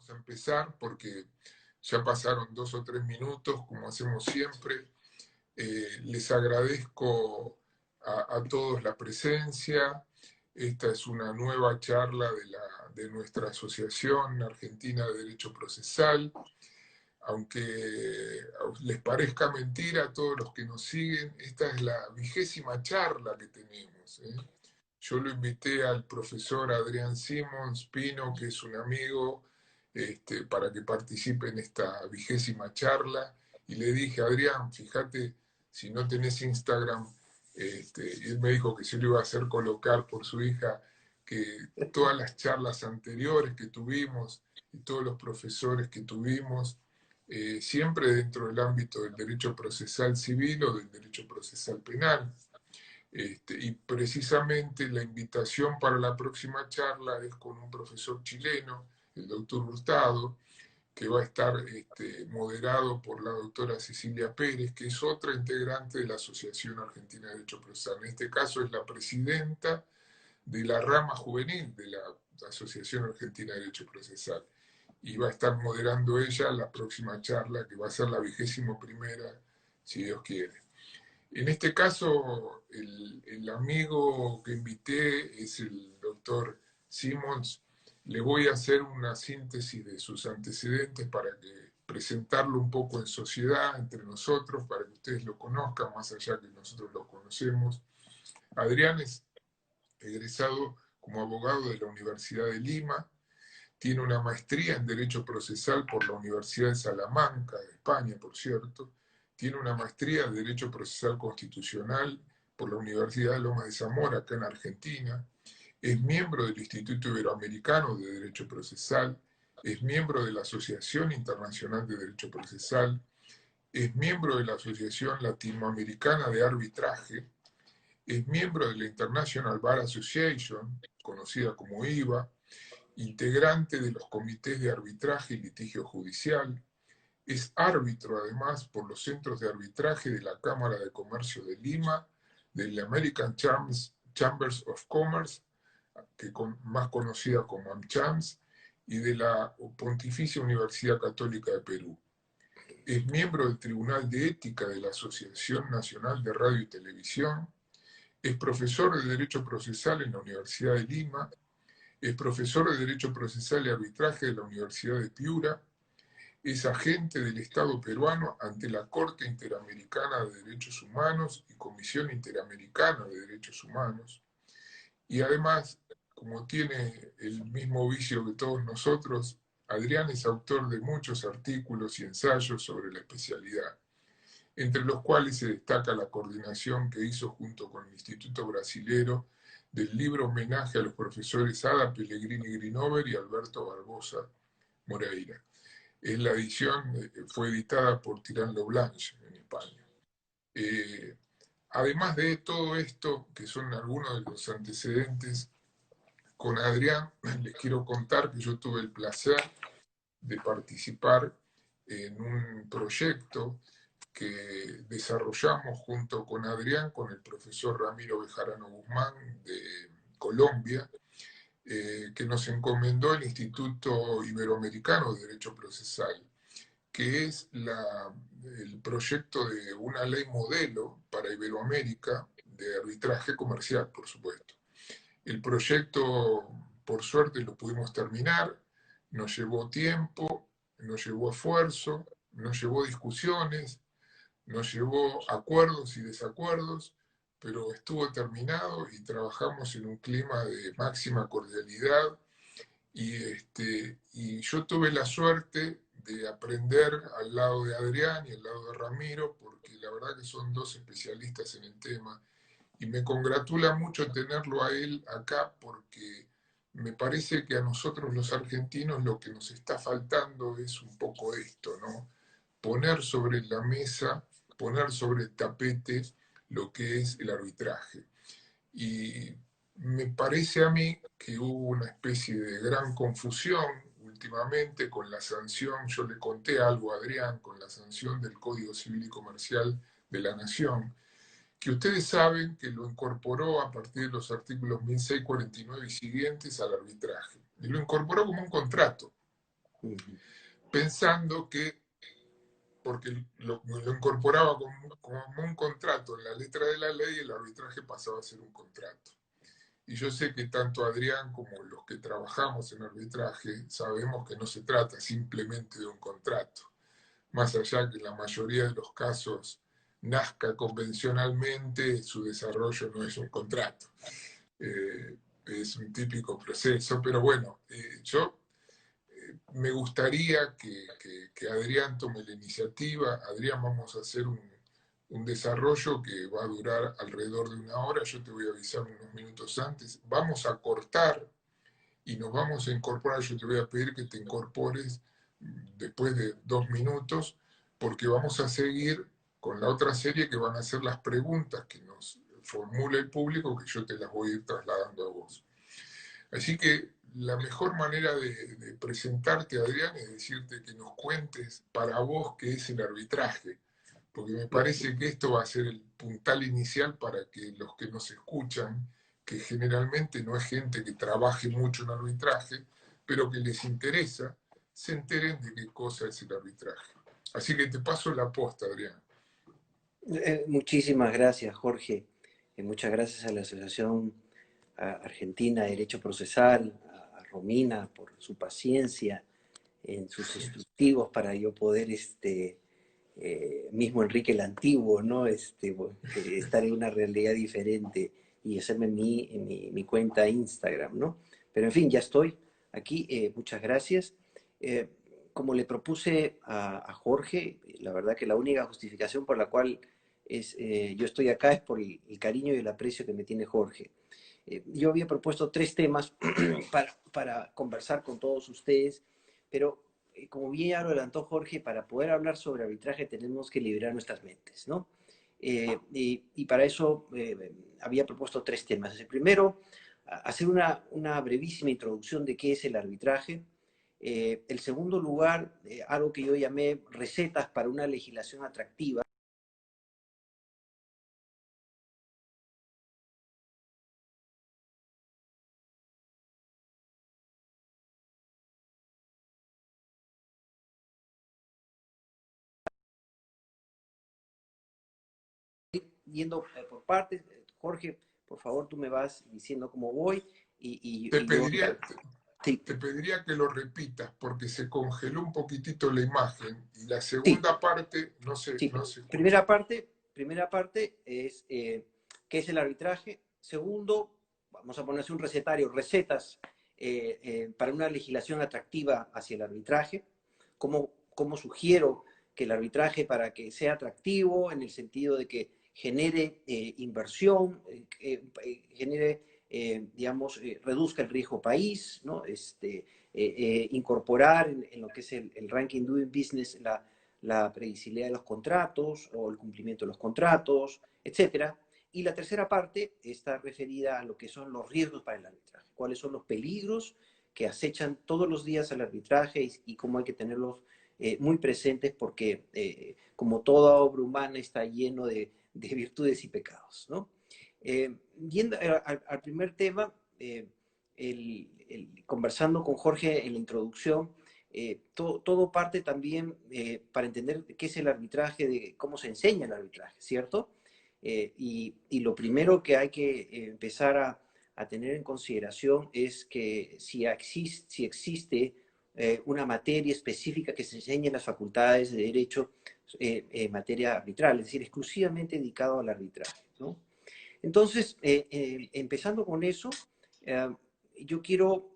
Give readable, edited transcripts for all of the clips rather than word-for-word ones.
vamos a empezar porque ya pasaron 2 o 3 minutos, como hacemos siempre. Les agradezco a todos la presencia. Esta es una nueva charla de nuestra Asociación Argentina de Derecho Procesal. Aunque les parezca mentira a todos los que nos siguen, esta es la 20ª charla que tenemos. Yo lo invité al profesor Adrián Simons Pino, que es un amigo, para que participe en esta 20ª charla. Y le dije, Adrián, fíjate, si no tenés Instagram, él me dijo que se lo iba a hacer colocar por su hija, que todas las charlas anteriores que tuvimos y todos los profesores que tuvimos, siempre dentro del ámbito del derecho procesal civil o del derecho procesal penal. Y precisamente la invitación para la próxima charla es con un profesor chileno, el doctor Hurtado, que va a estar moderado por la doctora Cecilia Pérez, que es otra integrante de la Asociación Argentina de Derecho Procesal. En este caso es la presidenta de la rama juvenil de la Asociación Argentina de Derecho Procesal. Y va a estar moderando ella la próxima charla, que va a ser la 21ª, si Dios quiere. En este caso, el amigo que invité es el doctor Simons. Le voy a hacer una síntesis de sus antecedentes para que presentarlo un poco en sociedad, entre nosotros, para que ustedes lo conozcan, más allá que nosotros lo conocemos. Adrián es egresado como abogado de la Universidad de Lima, tiene una maestría en Derecho Procesal por la Universidad de Salamanca, de España, por cierto. Tiene una maestría en Derecho Procesal Constitucional por la Universidad de Loma de Zamora, acá en Argentina. Es miembro del Instituto Iberoamericano de Derecho Procesal. Es miembro de la Asociación Internacional de Derecho Procesal. Es miembro de la Asociación Latinoamericana de Arbitraje. Es miembro de la International Bar Association, conocida como IVA, integrante de los comités de arbitraje y litigio judicial, es árbitro además por los centros de arbitraje de la Cámara de Comercio de Lima, del American Chambers of Commerce, más conocida como AmChams, y de la Pontificia Universidad Católica de Perú. Es miembro del Tribunal de Ética de la Asociación Nacional de Radio y Televisión, es profesor de Derecho Procesal en la Universidad de Lima, es profesor de Derecho Procesal y Arbitraje de la Universidad de Piura, es agente del Estado peruano ante la Corte Interamericana de Derechos Humanos y Comisión Interamericana de Derechos Humanos, y además, como tiene el mismo vicio que todos nosotros, Adrián es autor de muchos artículos y ensayos sobre la especialidad, entre los cuales se destaca la coordinación que hizo junto con el Instituto Brasilero del libro Homenaje a los profesores Ada Pellegrini Grinover y Alberto Barbosa Moreira. La edición fue editada por Tirando Blanche en España. Además de todo esto, que son algunos de los antecedentes, con Adrián les quiero contar que yo tuve el placer de participar en un proyecto que desarrollamos junto con Adrián, con el profesor Ramiro Bejarano Guzmán de Colombia, que nos encomendó el Instituto Iberoamericano de Derecho Procesal, que es el proyecto de una ley modelo para Iberoamérica de arbitraje comercial, por supuesto. El proyecto, por suerte, lo pudimos terminar, nos llevó tiempo, nos llevó esfuerzo, nos llevó discusiones, nos llevó acuerdos y desacuerdos, pero estuvo terminado y trabajamos en un clima de máxima cordialidad y yo tuve la suerte de aprender al lado de Adrián y al lado de Ramiro, porque la verdad que son dos especialistas en el tema, y me congratula mucho tenerlo a él acá, porque me parece que a nosotros los argentinos lo que nos está faltando es un poco esto, ¿no? Poner sobre la mesa, poner sobre el tapete lo que es el arbitraje. Y me parece a mí que hubo una especie de gran confusión últimamente con la sanción, yo le conté algo a Adrián, con la sanción del Código Civil y Comercial de la Nación, que ustedes saben que lo incorporó a partir de los artículos 1649 y siguientes al arbitraje. Y lo incorporó como un contrato. Ujú. pensando que, porque lo incorporaba como un contrato en la letra de la ley, el arbitraje pasaba a ser un contrato. Y yo sé que tanto Adrián como los que trabajamos en arbitraje sabemos que no se trata simplemente de un contrato, más allá que en la mayoría de los casos nazca convencionalmente, su desarrollo no es un contrato, es un típico proceso, pero bueno, yo me gustaría que Adrián tome la iniciativa. Adrián, vamos a hacer un desarrollo que va a durar alrededor de 1 hora. Yo te voy a avisar unos minutos antes. Vamos a cortar y nos vamos a incorporar. Yo te voy a pedir que te incorpores después de 2 minutos, porque vamos a seguir con la otra serie que van a ser las preguntas que nos formula el público, que yo te las voy a ir trasladando a vos. Así que la mejor manera de presentarte, Adrián, es decirte que nos cuentes para vos qué es el arbitraje, porque me parece que esto va a ser el puntal inicial para que los que nos escuchan, que generalmente no es gente que trabaje mucho en arbitraje, pero que les interesa, se enteren de qué cosa es el arbitraje. Así que te paso la posta, Adrián. Muchísimas gracias, Jorge. Muchas gracias a la Asociación Argentina de Derecho Procesal, a Romina por su paciencia en sus instructivos para yo poder, mismo Enrique el Antiguo, ¿no? Estar en una realidad diferente y hacerme mi cuenta Instagram, ¿no? Pero en fin, ya estoy aquí. Muchas gracias. Eh, Como le propuse a Jorge, la verdad que la única justificación por la cual yo estoy acá es por el cariño y el aprecio que me tiene Jorge. Yo había propuesto 3 temas para conversar con todos ustedes, pero como bien ya lo adelantó Jorge, para poder hablar sobre arbitraje tenemos que liberar nuestras mentes, ¿no? Y para eso había propuesto 3 temas. El primero, hacer una brevísima introducción de qué es el arbitraje. El segundo lugar, algo que yo llamé recetas para una legislación atractiva, yendo por partes. Jorge, por favor, tú me vas diciendo cómo voy Te y yo... pediría, Sí, te pediría que lo repitas porque se congeló un poquitito la imagen y la sí, segunda parte no se, sí. no se escucha. Primera parte es qué es el arbitraje. Segundo, vamos a ponerse un recetario, recetas para una legislación atractiva hacia el arbitraje. Cómo sugiero que el arbitraje para que sea atractivo en el sentido de que genere inversión, genere, digamos, reduzca el riesgo país, ¿no? Incorporar en lo que es el ranking doing business la previsibilidad de los contratos o el cumplimiento de los contratos, etcétera. Y la tercera parte está referida a lo que son los riesgos para el arbitraje, cuáles son los peligros que acechan todos los días al arbitraje y cómo hay que tenerlos muy presentes porque como toda obra humana está lleno de virtudes y pecados, ¿no? Yendo al primer tema, conversando con Jorge en la introducción, todo parte también para entender qué es el arbitraje, de cómo se enseña el arbitraje, ¿cierto? Y lo primero que hay que empezar a tener en consideración es que si existe una materia específica que se enseñe en las facultades de Derecho, materia arbitral, es decir, exclusivamente dedicado al arbitraje, ¿no? Entonces, empezando con eso, eh, yo quiero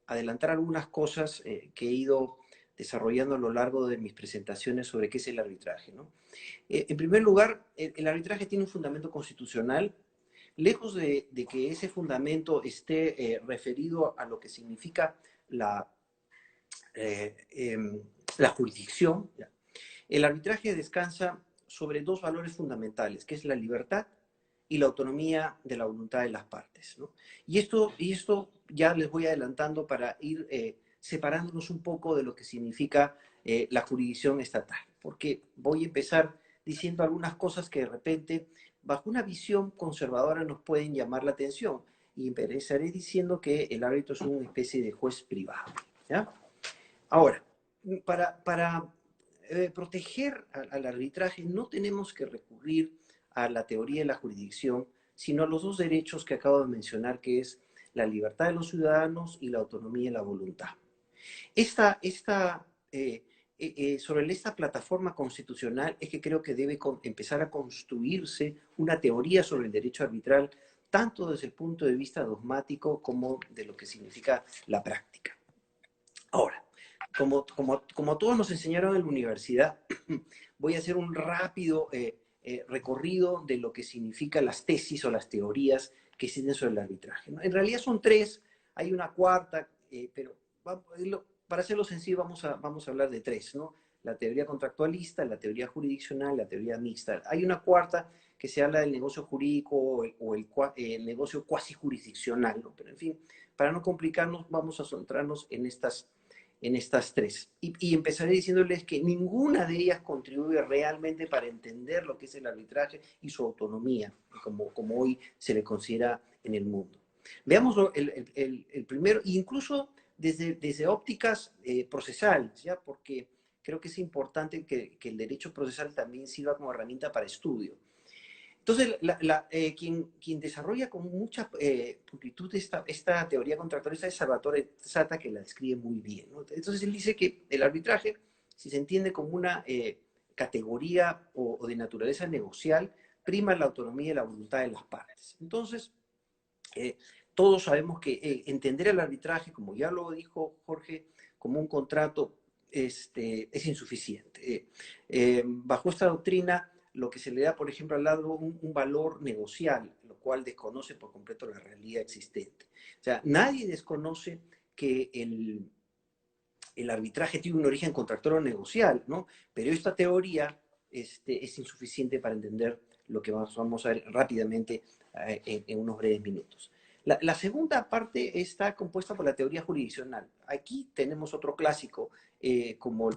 adelantar algunas cosas que he ido desarrollando a lo largo de mis presentaciones sobre qué es el arbitraje, ¿no? En primer lugar, el arbitraje tiene un fundamento constitucional. Lejos de que ese fundamento esté referido a lo que significa la, eh, eh, la jurisdicción, ¿ya? El arbitraje descansa sobre 2 valores fundamentales, que es la libertad y la autonomía de la voluntad de las partes, ¿no? Y esto ya les voy adelantando para ir separándonos un poco de lo que significa la jurisdicción estatal, porque voy a empezar diciendo algunas cosas que de repente, bajo una visión conservadora, nos pueden llamar la atención. Y empezaré diciendo que el árbitro es una especie de juez privado, ¿ya? Ahora, para proteger al arbitraje no tenemos que recurrir a la teoría de la jurisdicción, sino a los dos derechos que acabo de mencionar, que es la libertad de los ciudadanos y la autonomía y la voluntad. Sobre esta plataforma constitucional es que creo que debe empezar a construirse una teoría sobre el derecho arbitral, tanto desde el punto de vista dogmático como de lo que significa la práctica. Ahora, como todos nos enseñaron en la universidad, voy a hacer un rápido recorrido de lo que significan las tesis o las teorías que existen sobre el arbitraje, ¿no? En realidad son tres, hay una cuarta, pero para hacerlo sencillo vamos a hablar de tres, ¿no? La teoría contractualista, la teoría jurisdiccional, la teoría mixta. Hay una cuarta que se habla del negocio jurídico o el negocio cuasi jurisdiccional, ¿no? Pero en fin, para no complicarnos, vamos a centrarnos en estas tres. Y empezaré diciéndoles que ninguna de ellas contribuye realmente para entender lo que es el arbitraje y su autonomía, como hoy se le considera en el mundo. Veamos el primero, incluso desde ópticas procesales, ¿ya? Porque creo que es importante que el derecho procesal también sirva como herramienta para estudio. Entonces, quien desarrolla con mucha pulcritud esta teoría contractualista es Salvatore Sata, que la describe muy bien, ¿no? Entonces, él dice que el arbitraje, si se entiende como una categoría o de naturaleza negocial, prima la autonomía y la voluntad de las partes. Entonces, todos sabemos que entender el arbitraje, como ya lo dijo Jorge, como un contrato es insuficiente. Bajo esta doctrina, lo que se le da, por ejemplo, al lado un valor negocial, lo cual desconoce por completo la realidad existente. O sea, nadie desconoce que el arbitraje tiene un origen contractual o negocial, ¿no? Pero esta teoría es insuficiente para entender lo que vamos a ver rápidamente en unos breves minutos. La segunda parte está compuesta por la teoría jurisdiccional. Aquí tenemos otro clásico como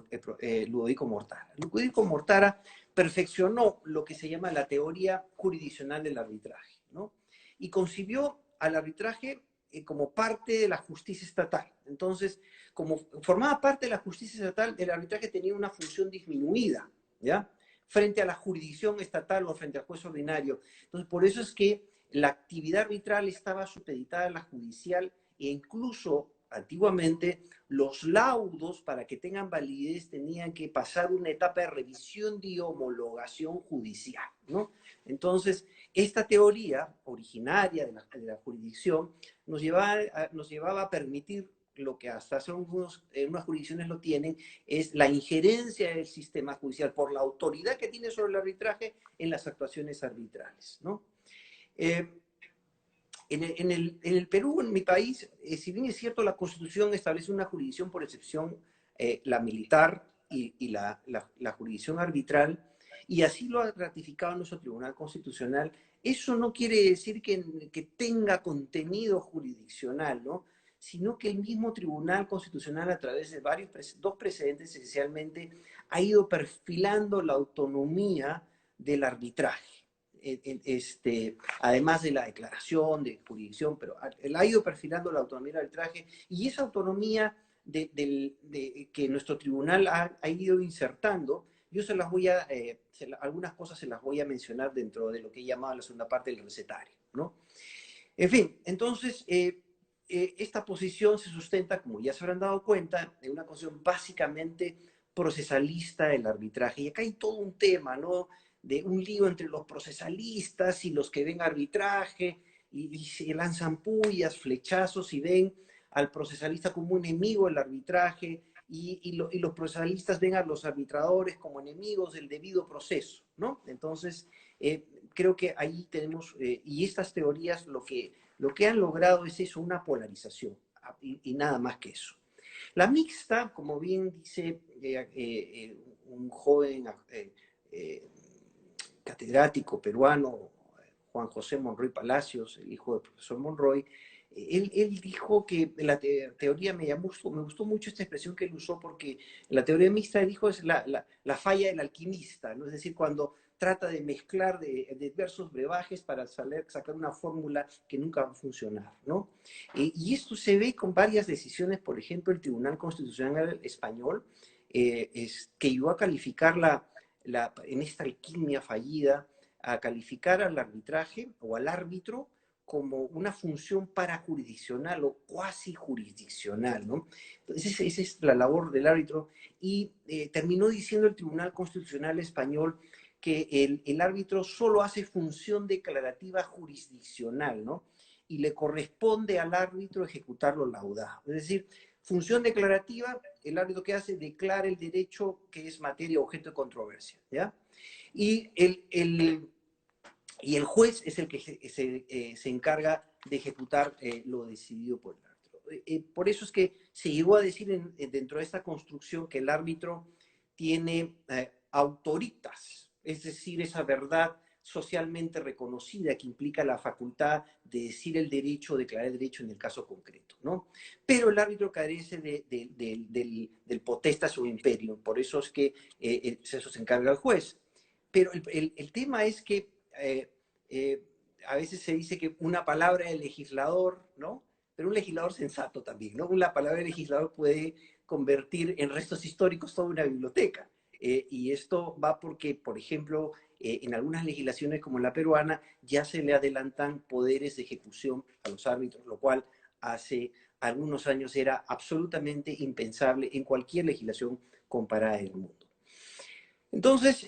Ludovico Mortara. Ludovico Mortara perfeccionó lo que se llama la teoría jurisdiccional del arbitraje, ¿no? Y concibió al arbitraje como parte de la justicia estatal. Entonces, como formaba parte de la justicia estatal, el arbitraje tenía una función disminuida, ¿ya? Frente a la jurisdicción estatal o frente al juez ordinario. Entonces, por eso es que la actividad arbitral estaba supeditada a la judicial e incluso antiguamente los laudos para que tengan validez tenían que pasar una etapa de revisión de homologación judicial, ¿no? Entonces, esta teoría originaria de la jurisdicción nos llevaba a permitir lo que hasta hace unas jurisdicciones lo tienen, es la injerencia del sistema judicial por la autoridad que tiene sobre el arbitraje en las actuaciones arbitrales, ¿no? En el Perú, en mi país, si bien es cierto, la Constitución establece una jurisdicción por excepción, la militar y la jurisdicción arbitral, y así lo ha ratificado nuestro Tribunal Constitucional, eso no quiere decir que tenga contenido jurisdiccional, ¿no? Sino que el mismo Tribunal Constitucional, a través de dos precedentes esencialmente, ha ido perfilando la autonomía del arbitraje. Además de la declaración de jurisdicción, pero él ha ido perfilando la autonomía del arbitraje y esa autonomía que nuestro tribunal ha ido insertando, yo algunas cosas se las voy a mencionar dentro de lo que he llamado la segunda parte del recetario, ¿no? En fin, entonces, esta posición se sustenta, como ya se habrán dado cuenta, en una posición básicamente procesalista del arbitraje. Y acá hay todo un tema, ¿no? De un lío entre los procesalistas y los que ven arbitraje y se lanzan pullas, flechazos y ven al procesalista como un enemigo del arbitraje y los procesalistas ven a los arbitradores como enemigos del debido proceso, ¿no? Entonces, creo que ahí tenemos, y estas teorías lo que han logrado es eso, una polarización, y nada más que eso. La mixta, como bien dice un joven catedrático peruano, Juan José Monroy Palacios, el hijo del profesor Monroy, él dijo que la teoría me gustó mucho esta expresión que él usó porque la teoría mixta dijo es la falla del alquimista, ¿no? Es decir, cuando trata de mezclar de diversos brebajes para sacar una fórmula que nunca va a funcionar, ¿no? Y esto se ve con varias decisiones, por ejemplo, el Tribunal Constitucional Español, que llegó a calificar en esta alquimia fallida, a calificar al arbitraje o al árbitro como una función parajurisdiccional o cuasi jurisdiccional, ¿no? Entonces, esa es la labor del árbitro. Y terminó diciendo el Tribunal Constitucional Español que el árbitro solo hace función declarativa jurisdiccional, ¿no? Y le corresponde al árbitro ejecutar lo laudado. Es decir, función declarativa, el árbitro que hace, declara el derecho que es materia objeto de controversia, ¿ya? Y el juez es el que se encarga de ejecutar lo decidido por el árbitro. Por eso es que se llegó a decir dentro de esta construcción que el árbitro tiene autoritas, es decir, esa verdad socialmente reconocida que implica la facultad de decir el derecho, declarar el derecho en el caso concreto, ¿no? Pero el árbitro carece del potestas o imperio, por eso es que eso se encarga el juez. Pero el tema es que a veces se dice que una palabra del legislador, ¿no? Pero un legislador sensato también, ¿no? Una palabra del legislador puede convertir en restos históricos toda una biblioteca. Y esto va porque, por ejemplo, en algunas legislaciones como la peruana ya se le adelantan poderes de ejecución a los árbitros, lo cual hace algunos años era absolutamente impensable en cualquier legislación comparada en el mundo. Entonces,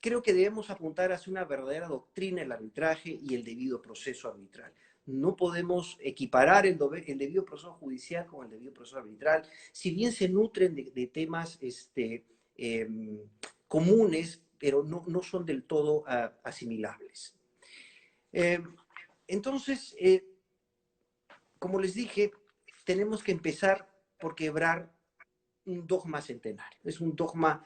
creo que debemos apuntar hacia una verdadera doctrina del arbitraje y el debido proceso arbitral. No podemos equiparar el debido proceso judicial con el debido proceso arbitral, si bien se nutren de temas comunes, pero no son del todo asimilables. Entonces, como les dije, tenemos que empezar por quebrar un dogma centenario. Es un dogma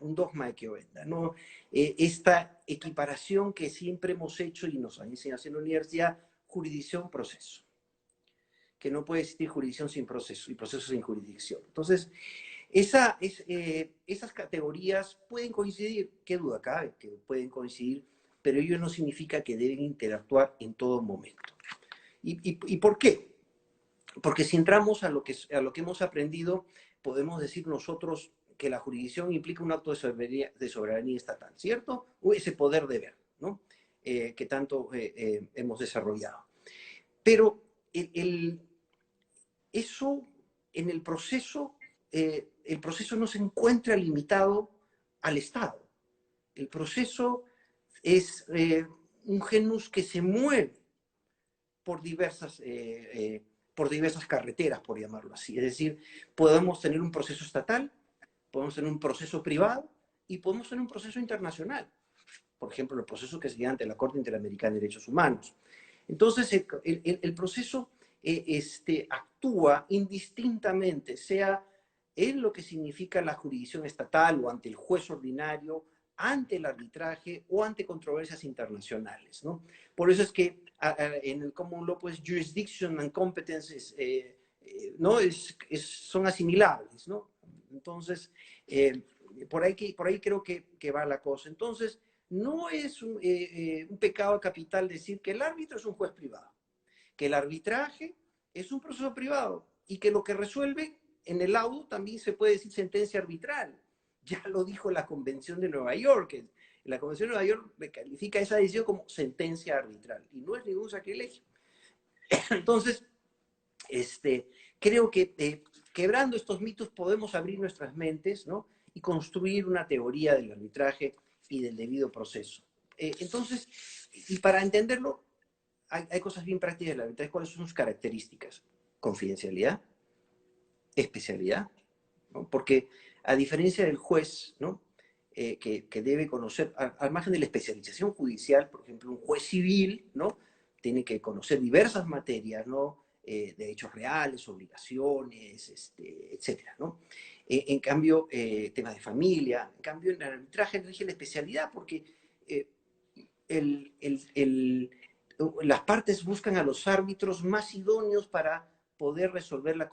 un dogma de Keovenda, ¿no? Esta equiparación que siempre hemos hecho y nos han enseñado en la universidad, jurisdicción-proceso. Que no puede existir jurisdicción sin proceso y proceso sin jurisdicción. Entonces, esas categorías pueden coincidir, qué duda cabe, que pueden coincidir, pero ello no significa que deben interactuar en todo momento. ¿Y por qué? Porque si entramos a lo que hemos aprendido, podemos decir nosotros que la jurisdicción implica un acto de soberanía estatal, ¿cierto? O ese poder de ver, ¿no? Que tanto hemos desarrollado. Pero eso en el proceso no se encuentra limitado al Estado. El proceso es un genus que se mueve por diversas carreteras, por llamarlo así. Es decir, podemos tener un proceso estatal, podemos tener un proceso privado y podemos tener un proceso internacional. Por ejemplo, el proceso que se da ante la Corte Interamericana de Derechos Humanos. Entonces, el proceso actúa indistintamente, sea en lo que significa la jurisdicción estatal o ante el juez ordinario, ante el arbitraje o ante controversias internacionales, ¿no? Por eso es que en el common law, pues, jurisdiction and competences ¿no? son asimilables, ¿no? Entonces, por ahí creo que va la cosa. Entonces, no es un pecado capital decir que el árbitro es un juez privado, que el arbitraje es un proceso privado y que lo que resuelve en el laudo también se puede decir sentencia arbitral. Ya lo dijo la Convención de Nueva York. La Convención de Nueva York califica esa decisión como sentencia arbitral y no es ningún sacrilegio. Entonces, creo que quebrando estos mitos podemos abrir nuestras mentes, ¿no? Y construir una teoría del arbitraje y del debido proceso. Entonces, y para entenderlo, hay cosas bien prácticas del arbitraje. ¿Cuáles son sus características? Confidencialidad, especialidad, ¿no? Porque a diferencia del juez, ¿no? Que debe conocer, al margen de la especialización judicial, por ejemplo, un juez civil, ¿no? Tiene que conocer diversas materias, ¿no? Derechos reales, obligaciones, etcétera, ¿no? En cambio, temas de familia, en cambio, en el arbitraje rige la especialidad porque las partes buscan a los árbitros más idóneos para poder resolver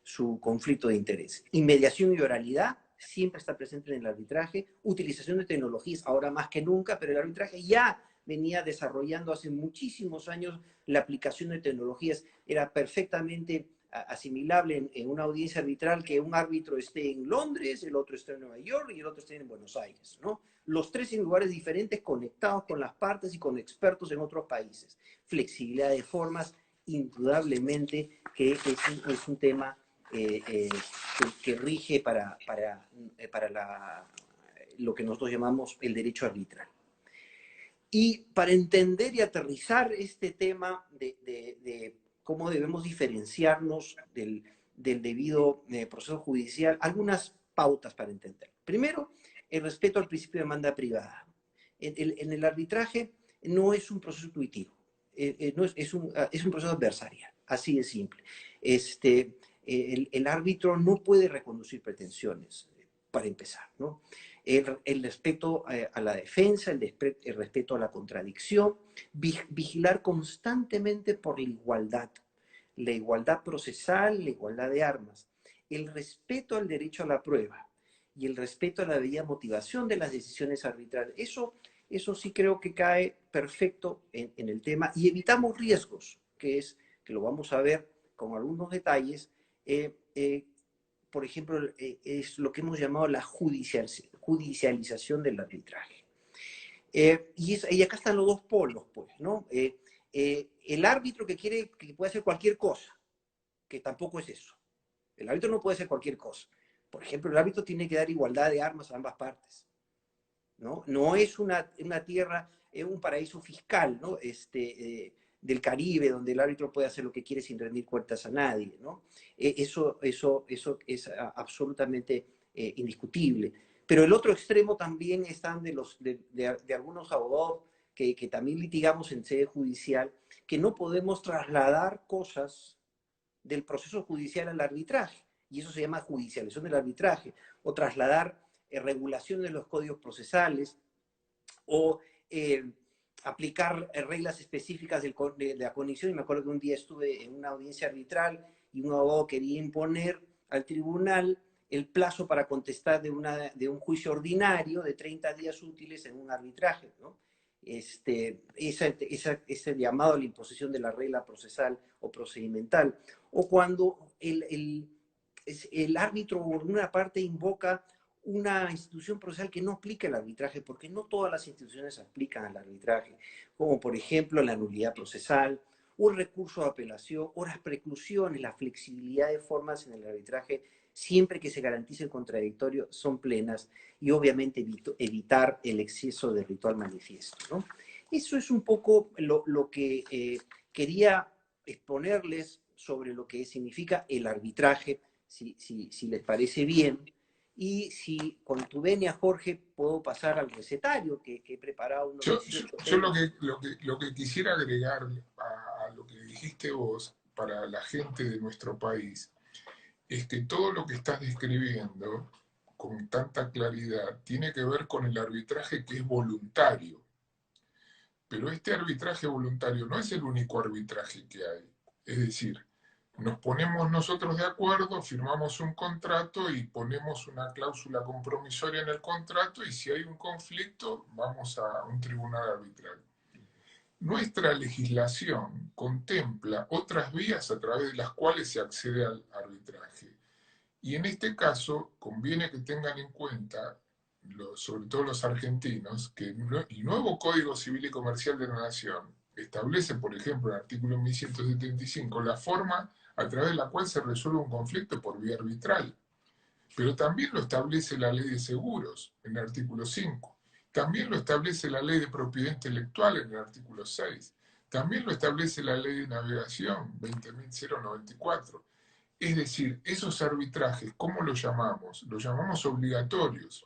su conflicto de interés. Inmediación y oralidad, siempre está presente en el arbitraje, utilización de tecnologías ahora más que nunca, pero el arbitraje ya venía desarrollando hace muchísimos años la aplicación de tecnologías, era perfectamente asimilable en una audiencia arbitral que un árbitro esté en Londres, el otro esté en Nueva York y el otro esté en Buenos Aires, ¿no? Los tres en lugares diferentes, conectados con las partes y con expertos en otros países. Flexibilidad de formas, indudablemente que es un tema que rige para lo que nosotros llamamos el derecho arbitral. Y para entender y aterrizar este tema de cómo debemos diferenciarnos del debido proceso judicial, algunas pautas para entender. Primero, el respeto al principio de demanda privada. En el arbitraje no es un proceso intuitivo, no es un proceso adversarial, así de simple. El árbitro no puede reconducir pretensiones, para empezar, ¿no? El respeto a la defensa, el respeto a la contradicción, vigilar constantemente por la igualdad procesal, la igualdad de armas, el respeto al derecho a la prueba y el respeto a la debida motivación de las decisiones arbitrales. Eso sí creo que cae perfecto en el tema y evitamos riesgos, que lo vamos a ver con algunos detalles, por ejemplo, es lo que hemos llamado la judicialización del arbitraje. Y acá están los dos polos, pues, ¿no? El árbitro que puede hacer cualquier cosa, que tampoco es eso. El árbitro no puede hacer cualquier cosa. Por ejemplo, el árbitro tiene que dar igualdad de armas a ambas partes, ¿no? No es una tierra, un paraíso fiscal, ¿no? Del Caribe, donde el árbitro puede hacer lo que quiere sin rendir cuentas a nadie, ¿no? Eso es absolutamente indiscutible. Pero el otro extremo también están de algunos abogados que también litigamos en sede judicial, que no podemos trasladar cosas del proceso judicial al arbitraje, y eso se llama judicialización del arbitraje, o trasladar regulaciones de los códigos procesales, o aplicar reglas específicas de la condición. Y me acuerdo que un día estuve en una audiencia arbitral y un abogado quería imponer al tribunal el plazo para contestar de un juicio ordinario de 30 días útiles en un arbitraje, ¿no? Ese llamado a la imposición de la regla procesal o procedimental, o cuando el árbitro por una parte invoca una institución procesal que no aplica el arbitraje, porque no todas las instituciones aplican al arbitraje, como por ejemplo la nulidad procesal, o el recurso de apelación, o las preclusiones, la flexibilidad de formas en el arbitraje, siempre que se garantice el contradictorio, son plenas, y obviamente evitar el exceso de ritual manifiesto, ¿no? Eso es un poco lo que quería exponerles sobre lo que significa el arbitraje, si les parece bien. Y si con tu venia, Jorge, puedo pasar al recetario, que he preparado unos Yo, 18 yo temas. lo que quisiera agregar a lo que dijiste vos para la gente de nuestro país es que todo lo que estás describiendo con tanta claridad tiene que ver con el arbitraje que es voluntario. Pero este arbitraje voluntario no es el único arbitraje que hay. Es decir, nos ponemos nosotros de acuerdo, firmamos un contrato y ponemos una cláusula compromisoria en el contrato y si hay un conflicto vamos a un tribunal arbitral. Nuestra legislación contempla otras vías a través de las cuales se accede al arbitraje. Y en este caso conviene que tengan en cuenta, sobre todo los argentinos, que el nuevo Código Civil y Comercial de la Nación establece, por ejemplo, en el artículo 1175, la forma a través de la cual se resuelve un conflicto por vía arbitral. Pero también lo establece la Ley de Seguros, en el artículo 5. También lo establece la Ley de Propiedad Intelectual, en el artículo 6. También lo establece la Ley de Navegación, 20.094. Es decir, esos arbitrajes, ¿cómo los llamamos? Los llamamos obligatorios.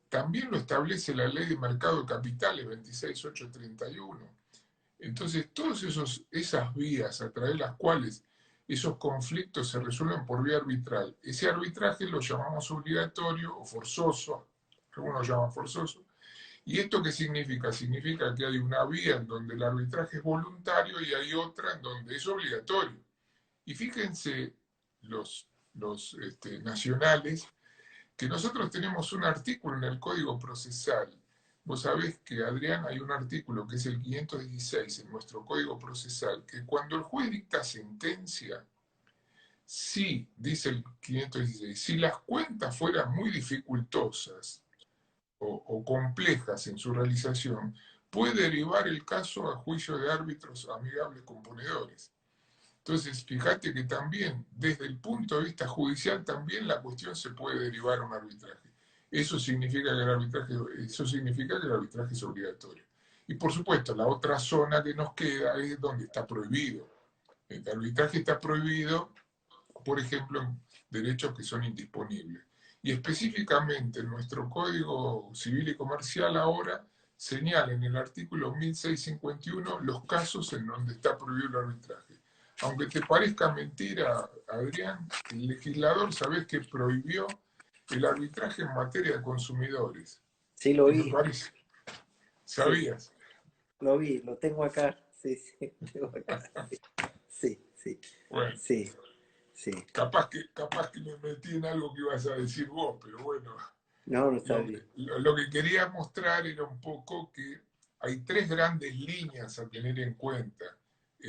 También lo establece la Ley de Mercado de Capitales 26.831. Entonces, todas esas vías a través de las cuales esos conflictos se resuelven por vía arbitral, ese arbitraje lo llamamos obligatorio o forzoso, algunos llaman forzoso. ¿Y esto qué significa? Significa que hay una vía en donde el arbitraje es voluntario y hay otra en donde es obligatorio. Y fíjense los nacionales que nosotros tenemos un artículo en el Código Procesal. Vos sabés que, Adrián, hay un artículo que es el 516 en nuestro Código Procesal, que cuando el juez dicta sentencia, sí, dice el 516, si las cuentas fueran muy dificultosas o complejas en su realización, puede derivar el caso a juicio de árbitros amigables componedores. Entonces, fíjate que también, desde el punto de vista judicial, también la cuestión se puede derivar a un arbitraje. Eso significa que el arbitraje es obligatorio. Y por supuesto, la otra zona que nos queda es donde está prohibido. El arbitraje está prohibido, por ejemplo, en derechos que son indisponibles. Y específicamente en nuestro Código Civil y Comercial ahora señala en el artículo 1651 los casos en donde está prohibido el arbitraje. Aunque te parezca mentira, Adrián, el legislador, ¿sabés que prohibió el arbitraje en materia de consumidores? Sí, lo Y me vi, parece, sí, ¿sabías? lo vi, lo tengo acá, sí, sí, tengo acá, sí, sí, Bueno, sí, sí. capaz que me metí en algo que ibas a decir vos, pero bueno, No, no está lo, bien. lo que quería mostrar era un poco que hay tres grandes líneas a tener en cuenta,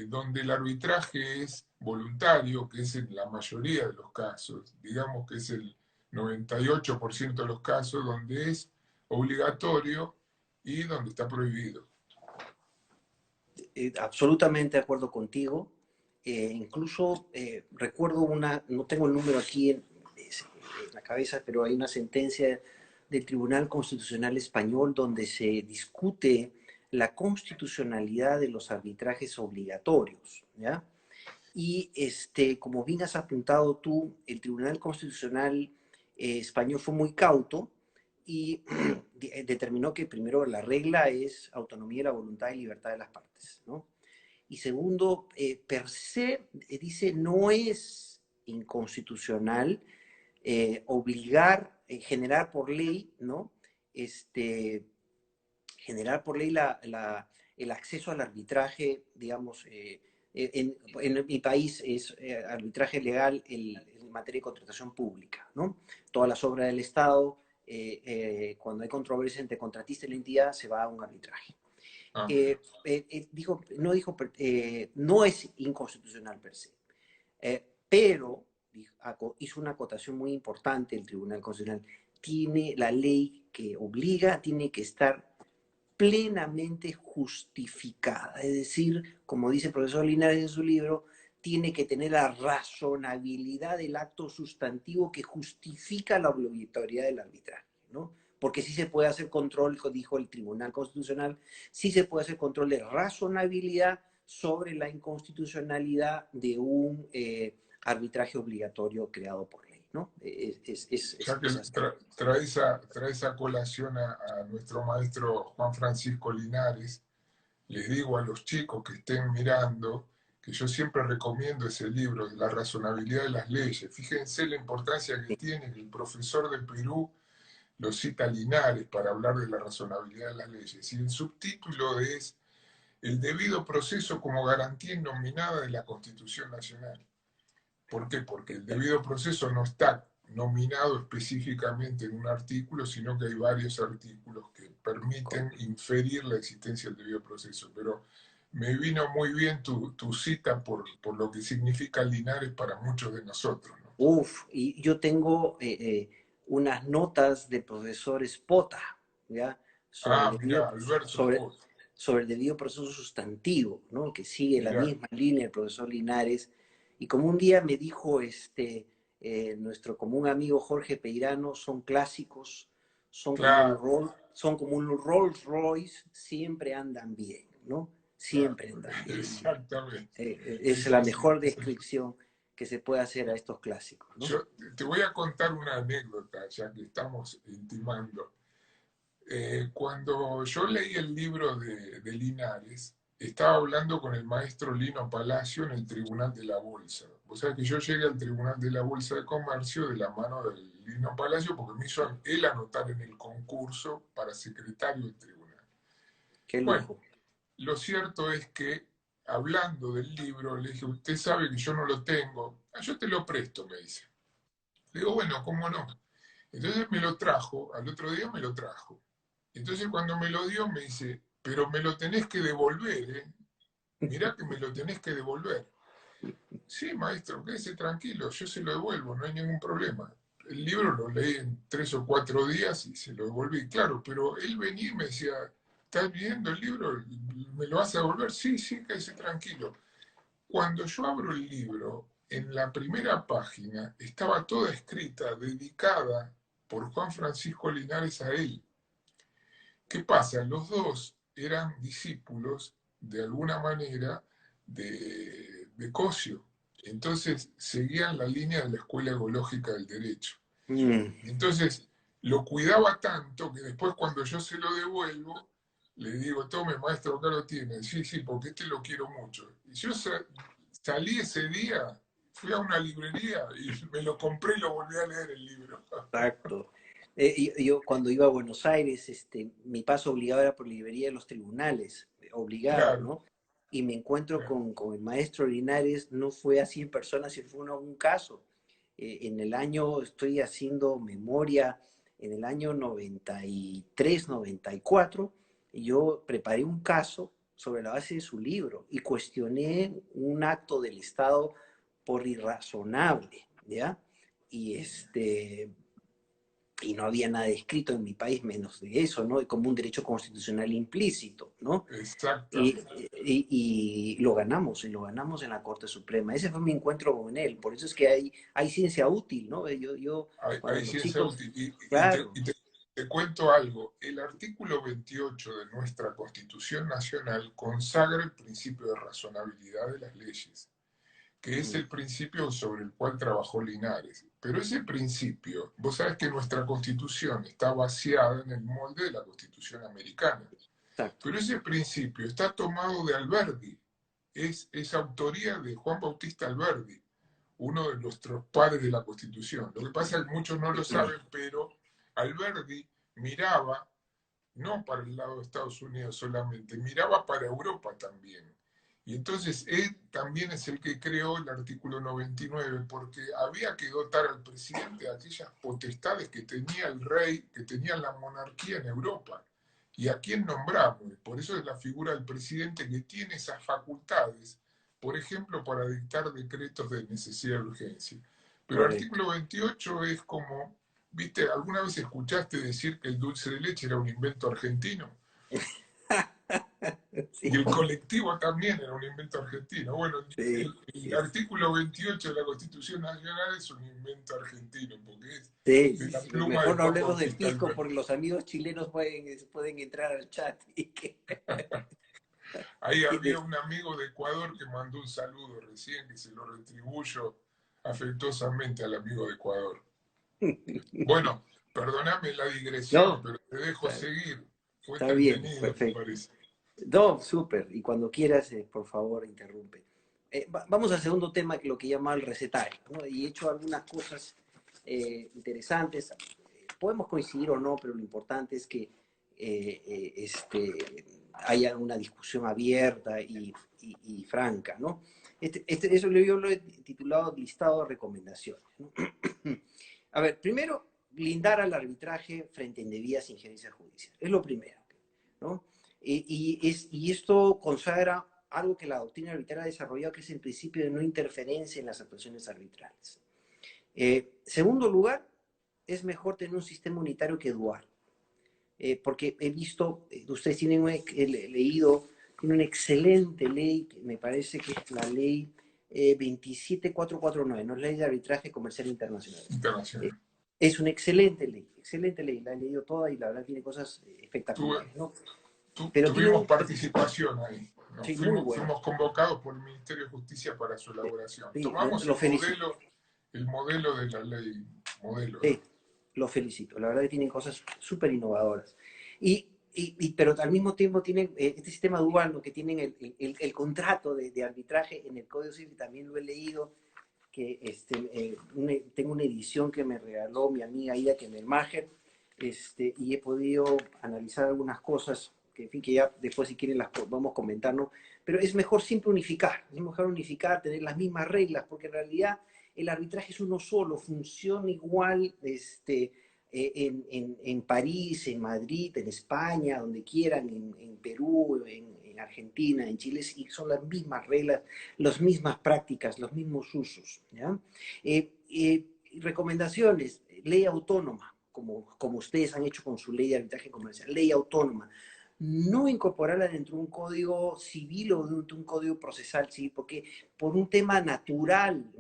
donde el arbitraje es voluntario, que es en la mayoría de los casos, digamos que es el 98% de los casos, donde es obligatorio y donde está prohibido. Absolutamente de acuerdo contigo. Incluso recuerdo una, no tengo el número aquí en la cabeza, pero hay una sentencia del Tribunal Constitucional Español donde se discute la constitucionalidad de los arbitrajes obligatorios, ¿ya? Y como bien has apuntado tú, el Tribunal Constitucional Español fue muy cauto y determinó que primero la regla es autonomía de la voluntad y libertad de las partes, ¿no? Y segundo, per se, dice, no es inconstitucional obligar, generar por ley, ¿no? Este, generar por ley el acceso al arbitraje, digamos, en mi país es arbitraje legal en materia de contratación pública, ¿no? Todas las obras del Estado, cuando hay controversia entre contratista y la entidad, se va a un arbitraje. Ah, mira. No es inconstitucional per se, pero hizo una acotación muy importante el Tribunal Constitucional. Tiene la ley que obliga, tiene que estar plenamente justificada. Es decir, como dice el profesor Linares en su libro, tiene que tener la razonabilidad del acto sustantivo que justifica la obligatoriedad del arbitraje, ¿no? Porque sí se puede hacer control, dijo el Tribunal Constitucional, sí se puede hacer control de razonabilidad sobre la inconstitucionalidad de un arbitraje obligatorio creado por ley, ¿no? Ya que Así. trae esa colación a nuestro maestro Juan Francisco Linares, les digo a los chicos que estén mirando que yo siempre recomiendo ese libro de la razonabilidad de las leyes. Fíjense la importancia que tiene que el profesor de Perú lo cita Linares para hablar de la razonabilidad de las leyes. Y el subtítulo es El debido proceso como garantía innominada de la Constitución Nacional. ¿Por qué? Porque el debido proceso no está nominado específicamente en un artículo, sino que hay varios artículos que permiten inferir la existencia del debido proceso. Pero me vino muy bien tu cita por lo que significa Linares para muchos de nosotros, ¿no? Uf, y yo tengo unas notas de profesor Spota, ¿ya? Sobre el Ah, debido, mirá, Alberto sobre, Spot, sobre el debido proceso sustantivo, ¿no? Que sigue la mirá. misma línea del profesor Linares. Y como un día me dijo nuestro común amigo Jorge Peirano, son clásicos, Claro, son como un Rolls Royce, siempre andan bien, ¿no? claro, Siempre andan bien. exactamente. Sí, Es la sí, sí. mejor descripción que se puede hacer a estos clásicos, ¿no? Yo te voy a contar una anécdota, ya que estamos intimando. Cuando yo leí el libro de Linares, estaba hablando con el maestro Lino Palacio en el Tribunal de la Bolsa. O sea que yo llegué al Tribunal de la Bolsa de Comercio de la mano del Lino Palacio porque me hizo él anotar en el concurso para secretario del tribunal. Qué Bueno, lujo. lo cierto es que hablando del libro, le dije, usted sabe que yo no lo tengo. "Ah, yo te lo presto", me dice. Le digo, bueno, ¿cómo no? Entonces me lo trajo, al otro día me lo trajo. Entonces cuando me lo dio me dice, pero me lo tenés que devolver, ¿eh? Mirá que me lo tenés que devolver. Sí, maestro, quédese tranquilo, yo se lo devuelvo, no hay ningún problema. El libro lo leí en 3 o 4 días y se lo devolví, claro, pero él venía y me decía, ¿estás viendo el libro? ¿Me lo vas a devolver? Sí, sí, quédese tranquilo. Cuando yo abro el libro, en la primera página estaba toda escrita, dedicada por Juan Francisco Linares a él. ¿Qué pasa? Los dos eran discípulos, de alguna manera, de Cosio. Entonces seguían la línea de la Escuela Ecológica del Derecho. Mm, Entonces lo cuidaba tanto que después cuando yo se lo devuelvo, le digo, tome maestro, acá lo tiene. Sí, sí, porque este lo quiero mucho. Y yo salí ese día, fui a una librería y me lo compré y lo volví a leer el libro. exacto. Yo cuando iba a Buenos Aires, mi paso obligado era por librería de los tribunales, obligado, Claro, ¿no? Y me encuentro claro. con el maestro Linares, no fue a 100 personas, sino fue un caso. En el año, estoy haciendo memoria, en el año 93, 94, yo preparé un caso sobre la base de su libro y cuestioné un acto del Estado por irrazonable, ¿ya? Y y no había nada escrito en mi país menos de eso, ¿no? Como un derecho constitucional implícito, ¿no? Y, Exactamente. y y lo ganamos en la Corte Suprema. Ese fue mi encuentro con él, por eso es que hay ciencia útil, ¿no? Yo cuando Hay los ciencia chicos, útil. claro, Te cuento algo. El artículo 28 de nuestra Constitución Nacional consagra el principio de razonabilidad de las leyes, que es mm, el principio sobre el cual trabajó Linares. Pero ese principio, vos sabés que nuestra Constitución está vaciada en el molde de la Constitución americana. exacto. Pero ese principio está tomado de Alberdi, es autoría de Juan Bautista Alberdi, uno de nuestros padres de la Constitución. Lo que pasa es que muchos no lo saben, pero Alberdi miraba no para el lado de Estados Unidos solamente, miraba para Europa también. Y entonces él también es el que creó el artículo 99, porque había que dotar al presidente de aquellas potestades que tenía el rey, que tenía la monarquía en Europa. ¿Y a quién nombramos? Por eso es la figura del presidente que tiene esas facultades, por ejemplo, para dictar decretos de necesidad de urgencia. Pero el Correcto. artículo 28 es como, viste, ¿alguna vez escuchaste decir que el dulce de leche era un invento argentino? Y Sí, el colectivo también era un invento argentino. Bueno, sí, el artículo 28 de la Constitución Nacional es un invento argentino, porque es sí, de sí, la sí. pluma de Mejor no Juan hablemos del Bautista pisco Alberti. porque los amigos chilenos pueden entrar al chat. Ahí había un amigo de Ecuador que mandó un saludo recién, que se lo retribuyo afectuosamente al amigo de Ecuador. Bueno, perdóname la digresión, No, pero te dejo está, seguir. Fue está bien, entretenido, me perfecto. parece. No, súper. Y cuando quieras, por favor, interrumpe. Vamos al segundo tema, lo que llama el recetario, ¿no? Y he hecho algunas cosas interesantes. Podemos coincidir o no, pero lo importante es que haya una discusión abierta y franca, ¿no? Eso yo lo he titulado listado de recomendaciones, ¿no? A ver, primero, blindar al arbitraje frente a indebidas injerencias judiciales. Es lo primero, ¿no? Y esto consagra algo que la doctrina arbitral ha desarrollado, que es el principio de no interferencia en las actuaciones arbitrales. Segundo lugar, es mejor tener un sistema unitario que dual, porque he visto, ustedes tienen leído, tiene una excelente ley, que me parece que es la ley 27449, no es ley de arbitraje comercial internacional. Eh, Internacional. es una excelente ley, la he leído toda y la verdad tiene cosas Tuve, espectaculares, ¿no? Pero tiene tuvimos un, participación ahí. ¿No? sí, muy buena. Fuimos convocados por el Ministerio de Justicia para su Sí, elaboración. sí, Tomamos lo felicito. el modelo de la ley, modelo, Sí, ¿no? lo felicito. La verdad que tienen cosas súper innovadoras. Pero al mismo tiempo tienen este sistema dual, ¿no? Que tienen el contrato de arbitraje en el Código Civil, también lo he leído, que tengo una edición que me regaló mi amiga Ida Kemermacher, y he podido analizar algunas cosas que, en fin, que ya después si quieren las vamos comentando, pero es mejor siempre unificar, es mejor unificar, tener las mismas reglas, porque en realidad el arbitraje es uno solo, funciona igual, en París, en Madrid, en España, donde quieran, en Perú, en Argentina, en Chile, y son las mismas reglas, las mismas prácticas, los mismos usos. ¿Ya? Recomendaciones, ley autónoma, como ustedes han hecho con su ley de arbitraje comercial, ley autónoma. No incorporarla dentro de un código civil o dentro de un código procesal civil, porque por un tema natural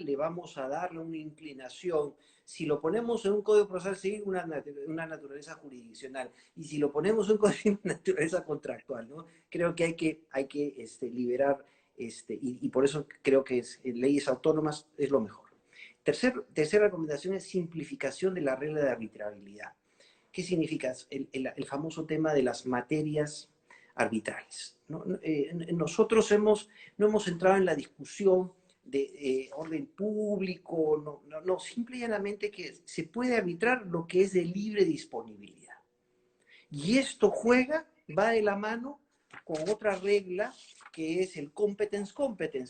le vamos a darle una inclinación. Si lo ponemos en un código procesal civil, una naturaleza jurisdiccional, y si lo ponemos en un código de naturaleza contractual, ¿no? Creo que hay que liberar, y por eso creo que leyes autónomas es lo mejor. Tercera recomendación es simplificación de la regla de arbitrabilidad. ¿Qué significa? El famoso tema de las materias arbitrales, ¿no? Nosotros no hemos entrado en la discusión de orden público, no, simple y llanamente que se puede arbitrar lo que es de libre disponibilidad. Y esto va de la mano con otra regla que es el competence,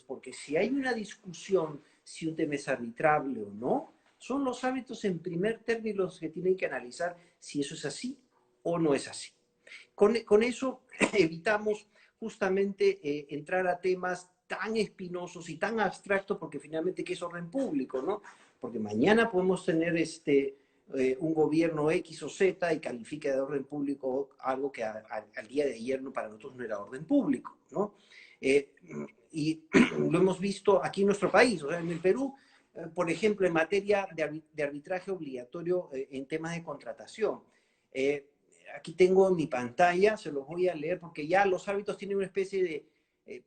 porque si hay una discusión si un tema es arbitrable o no, son los árbitros en primer término los que tienen que analizar si eso es así o no es así. Con eso evitamos justamente entrar a temas tan espinosos y tan abstractos, porque finalmente, ¿qué es orden público, no? Porque mañana podemos tener un gobierno X o Z y califica de orden público algo que al día de ayer para nosotros no era orden público, ¿no? Y lo hemos visto aquí en nuestro país, o sea, en el Perú, por ejemplo, en materia de arbitraje obligatorio en temas de contratación. Aquí tengo en mi pantalla, se los voy a leer porque ya los árbitros tienen una especie de...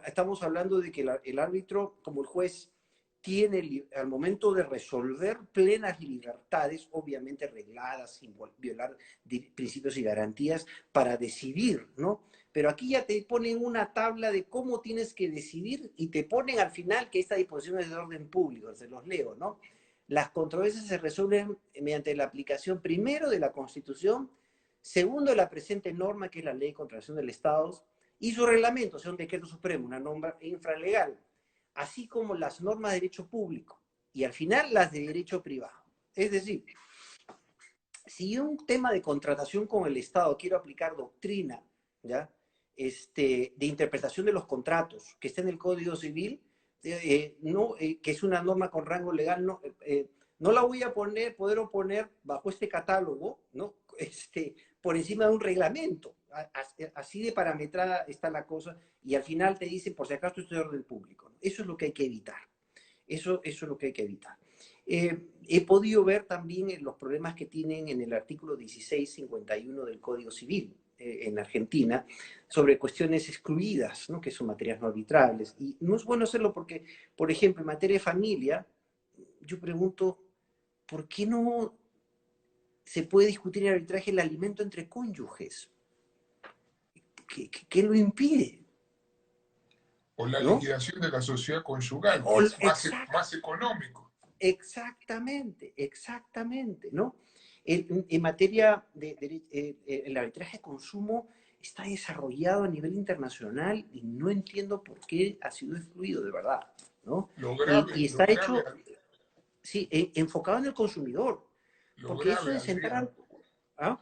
estamos hablando de que el árbitro, como el juez, tiene al momento de resolver plenas libertades, obviamente regladas, sin violar principios y garantías, para decidir, ¿no? Pero aquí ya te ponen una tabla de cómo tienes que decidir y te ponen al final que esta disposición es de orden público, se los leo, ¿no? Las controversias se resuelven mediante la aplicación primero de la Constitución, segundo de la presente norma, que es la Ley de Contratación del Estado, y su reglamento, o sea, un decreto supremo, una norma infralegal, así como las normas de derecho público y al final las de derecho privado. Es decir, si un tema de contratación con el Estado quiero aplicar doctrina, ¿ya? De interpretación de los contratos que está en el Código Civil, que es una norma con rango legal, no la voy a poder oponer bajo este catálogo, ¿no? Por encima de un reglamento. Así de parametrada está la cosa, y al final te dicen, por si acaso, esto es de orden público, ¿no? Eso es lo que hay que evitar. Eso es lo que hay que evitar. He podido ver también los problemas que tienen en el artículo 1651 del Código Civil en Argentina sobre cuestiones excluidas, ¿no? Que son materias no arbitrables. Y no es bueno hacerlo porque, por ejemplo, en materia de familia, yo pregunto, ¿por qué no se puede discutir en arbitraje el alimento entre cónyuges? ¿Qué lo impide? O la ¿No? liquidación de la sociedad conyugal, que es más económico. Exactamente, ¿no? En materia el arbitraje de consumo está desarrollado a nivel internacional y no entiendo por qué ha sido excluido, de verdad, ¿no? Y está hecho, sí, enfocado en el consumidor, porque eso es Adrián, entrar... ¿Ah?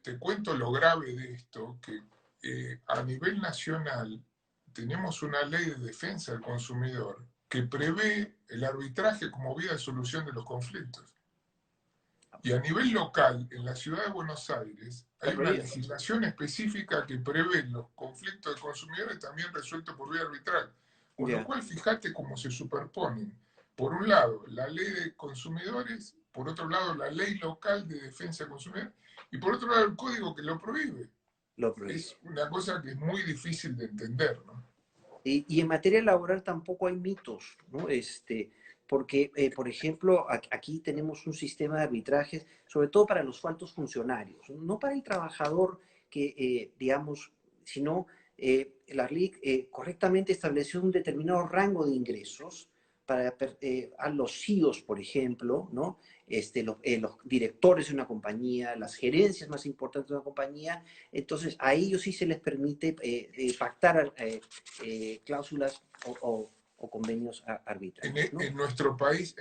te cuento lo grave de esto, que a nivel nacional tenemos una ley de defensa del consumidor que prevé el arbitraje como vía de solución de los conflictos. Y a nivel local, en la ciudad de Buenos Aires, hay una legislación específica que prevé los conflictos de consumidores también resueltos por vía arbitral. Con lo cual, fíjate cómo se superponen. Por un lado, la ley de consumidores, por otro lado, la ley local de defensa del consumidor, y por otro lado, el código que lo prohíbe. Es una cosa que es muy difícil de entender, ¿no? Y en materia laboral tampoco hay mitos, ¿no? Porque, por ejemplo, aquí tenemos un sistema de arbitrajes, sobre todo para los altos funcionarios, no para el trabajador que, digamos, sino la ley correctamente estableció un determinado rango de ingresos para a los CEOs, por ejemplo, ¿no? Los directores de una compañía, las gerencias más importantes de una compañía, entonces a ellos sí se les permite pactar cláusulas o convenios arbitrarios, ¿no? En nuestro país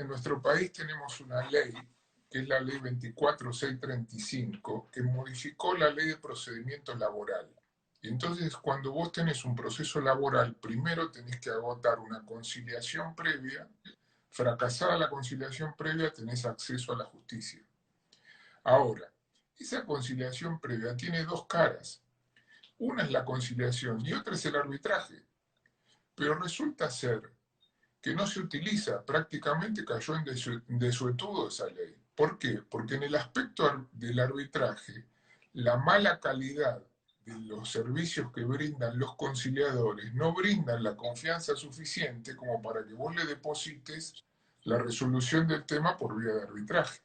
tenemos una ley que es la ley 24635, que modificó la ley de procedimiento laboral. Y entonces, cuando vos tenés un proceso laboral, primero tenés que agotar una conciliación previa. Fracasada la conciliación previa, tenés acceso a la justicia. Ahora, esa conciliación previa tiene dos caras. Una es la conciliación y otra es el arbitraje. Pero resulta ser que no se utiliza, prácticamente cayó en desuetudo esa ley. ¿Por qué? Porque en el aspecto del arbitraje, la mala calidad de los servicios que brindan los conciliadores no brindan la confianza suficiente como para que vos le deposites la resolución del tema por vía de arbitraje.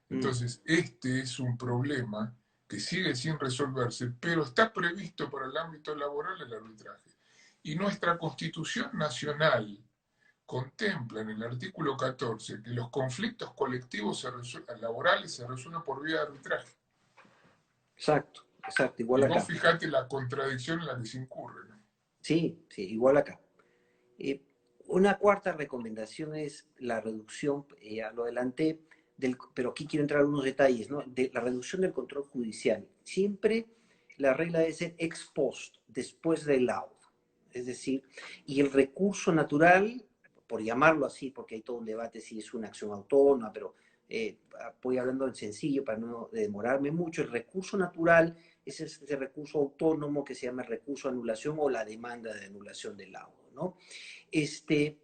Entonces, este es un problema que sigue sin resolverse, pero está previsto para el ámbito laboral el arbitraje. Y nuestra Constitución Nacional contempla en el artículo 14 que los conflictos colectivos laborales se resuelven por vía de arbitraje. Exacto, exacto, igual Y vos acá. fijate la contradicción en la que se incurre, ¿no? Sí, sí, igual acá. Eh, una cuarta recomendación es la reducción, ya lo adelanté, pero aquí quiero entrar en unos detalles, ¿no? De la reducción del control judicial. Siempre la regla debe ser ex post, después del laudo. Es decir, y el recurso natural, por llamarlo así, porque hay todo un debate si es una acción autónoma, pero voy hablando en sencillo para no demorarme mucho, el recurso natural es ese recurso autónomo que se llama el recurso de anulación o la demanda de anulación del laudo, ¿no? Este,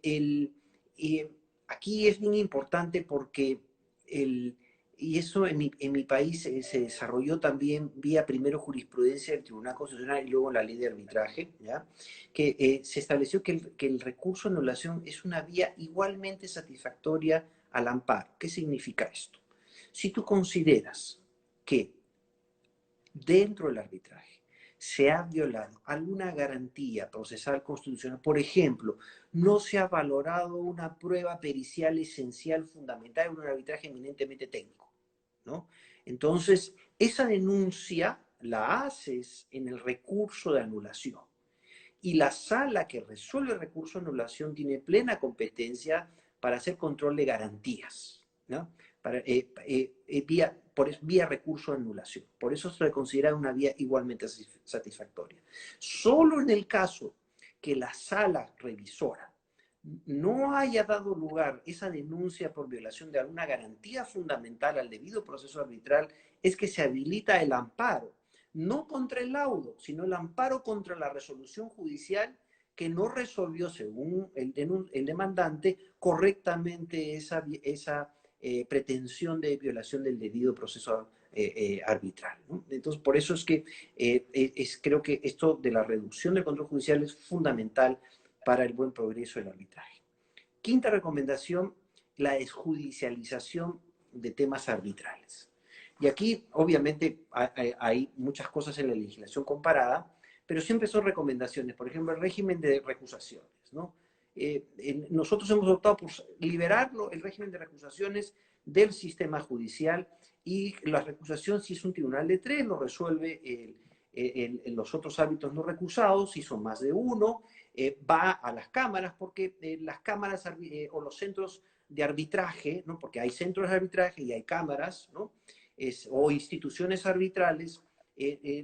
aquí es bien importante porque y eso en mi país se desarrolló también vía primero jurisprudencia del Tribunal Constitucional y luego la ley de arbitraje, ¿ya? Que se estableció que el recurso de anulación es una vía igualmente satisfactoria al amparo. ¿Qué significa esto? Si tú consideras que dentro del arbitraje se ha violado alguna garantía procesal constitucional, por ejemplo, no se ha valorado una prueba pericial esencial fundamental en un arbitraje eminentemente técnico, ¿no? Entonces, esa denuncia la haces en el recurso de anulación y la sala que resuelve el recurso de anulación tiene plena competencia para hacer control de garantías, ¿no? Para, vía recurso de anulación. Por eso se considera una vía igualmente satisfactoria. Solo en el caso que la sala revisora no haya dado lugar esa denuncia por violación de alguna garantía fundamental al debido proceso arbitral, es que se habilita el amparo, no contra el laudo, sino el amparo contra la resolución judicial que no resolvió, según el demandante, correctamente esa pretensión de violación del debido proceso arbitral, ¿no? Entonces, por eso es que creo que esto de la reducción del control judicial es fundamental para el buen progreso del arbitraje. Quinta recomendación, la desjudicialización de temas arbitrales. Y aquí, obviamente, hay muchas cosas en la legislación comparada, pero siempre son recomendaciones. Por ejemplo, el régimen de recusaciones, ¿no? Nosotros hemos optado por liberarlo, el régimen de recusaciones del sistema judicial, y la recusación, si es un tribunal de tres, lo resuelve los otros árbitros no recusados, si son más de uno, va a las cámaras, porque las cámaras o los centros de arbitraje, ¿no? Porque hay centros de arbitraje y hay cámaras, ¿no? O instituciones arbitrales,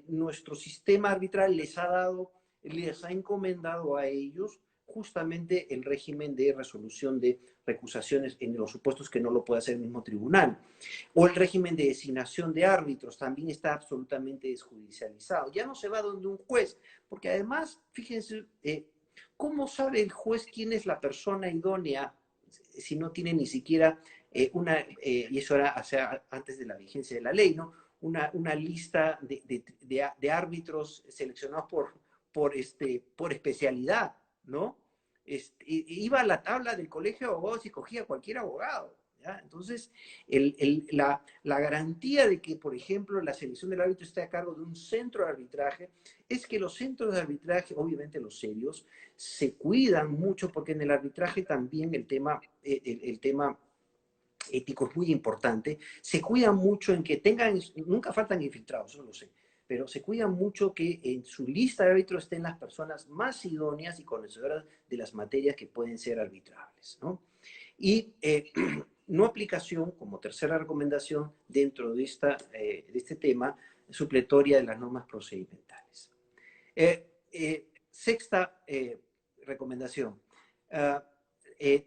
nuestro sistema arbitral les ha encomendado a ellos justamente el régimen de resolución de recusaciones en los supuestos que no lo puede hacer el mismo tribunal. O el régimen de designación de árbitros también está absolutamente desjudicializado. Ya no se va donde un juez, porque además, fíjense, ¿cómo sabe el juez quién es la persona idónea si no tiene ni siquiera y eso era antes de la vigencia de la ley, ¿no? Una lista de árbitros seleccionados por especialidad, ¿no? Iba a la tabla del colegio de abogados y cogía cualquier abogado, ¿ya? Entonces, la garantía de que, por ejemplo, la selección del árbitro esté a cargo de un centro de arbitraje es que los centros de arbitraje, obviamente los serios, se cuidan mucho porque en el arbitraje también el tema ético es muy importante, se cuidan mucho en que nunca faltan infiltrados, eso lo sé, pero se cuidan mucho que en su lista de árbitros estén las personas más idóneas y conocedoras de las materias que pueden ser arbitrables, ¿no? Y no aplicación, como tercera recomendación, dentro de este tema, supletoria de las normas procedimentales. Sexta recomendación,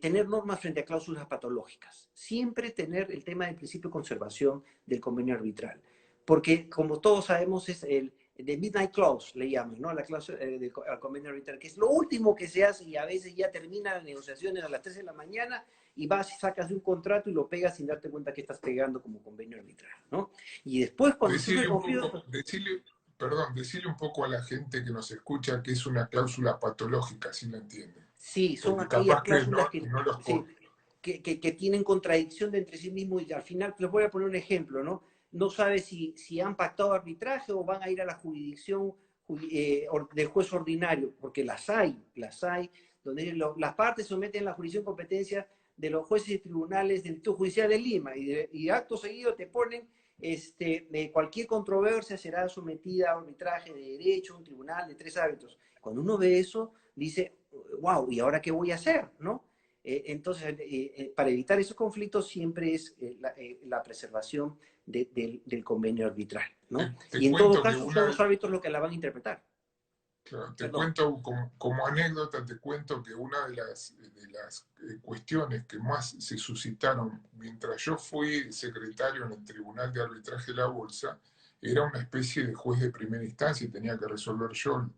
tener normas frente a cláusulas patológicas. Siempre tener el tema del principio de conservación del convenio arbitral. Porque, como todos sabemos, es el de Midnight Clause, le llaman, ¿no? La cláusula del convenio arbitral, que es lo último que se hace y a veces ya termina las negociaciones a las 3 de la mañana y vas y sacas de un contrato y lo pegas sin darte cuenta que estás pegando como convenio arbitral, ¿no? Y después, cuando surge Decirle un conflicto, poco, decirle un poco a la gente que nos escucha que es una cláusula patológica, si la entienden. sí, son Porque aquellas capaz que cláusulas que, no los... sí, que tienen contradicción de entre sí mismos y al final, les voy a poner un ejemplo, ¿no? No sabes si han pactado arbitraje o van a ir a la jurisdicción del juez ordinario, porque las hay, donde las partes someten la jurisdicción competencia de los jueces y tribunales del Distrito Judicial de Lima y acto seguido te ponen cualquier controversia será sometida a arbitraje de derecho, un tribunal de 3 árbitros. Cuando uno ve eso, dice, wow, ¿y ahora qué voy a hacer? ¿No? Entonces, para evitar esos conflictos siempre es la preservación del convenio arbitral, ¿no? te Y en todo cuento que caso son los árbitros los que la van a interpretar. claro, te Perdón. cuento como anécdota, te cuento que una de las cuestiones que más se suscitaron mientras yo fui secretario en el Tribunal de Arbitraje de la Bolsa, era una especie de juez de primera instancia y tenía que resolver yo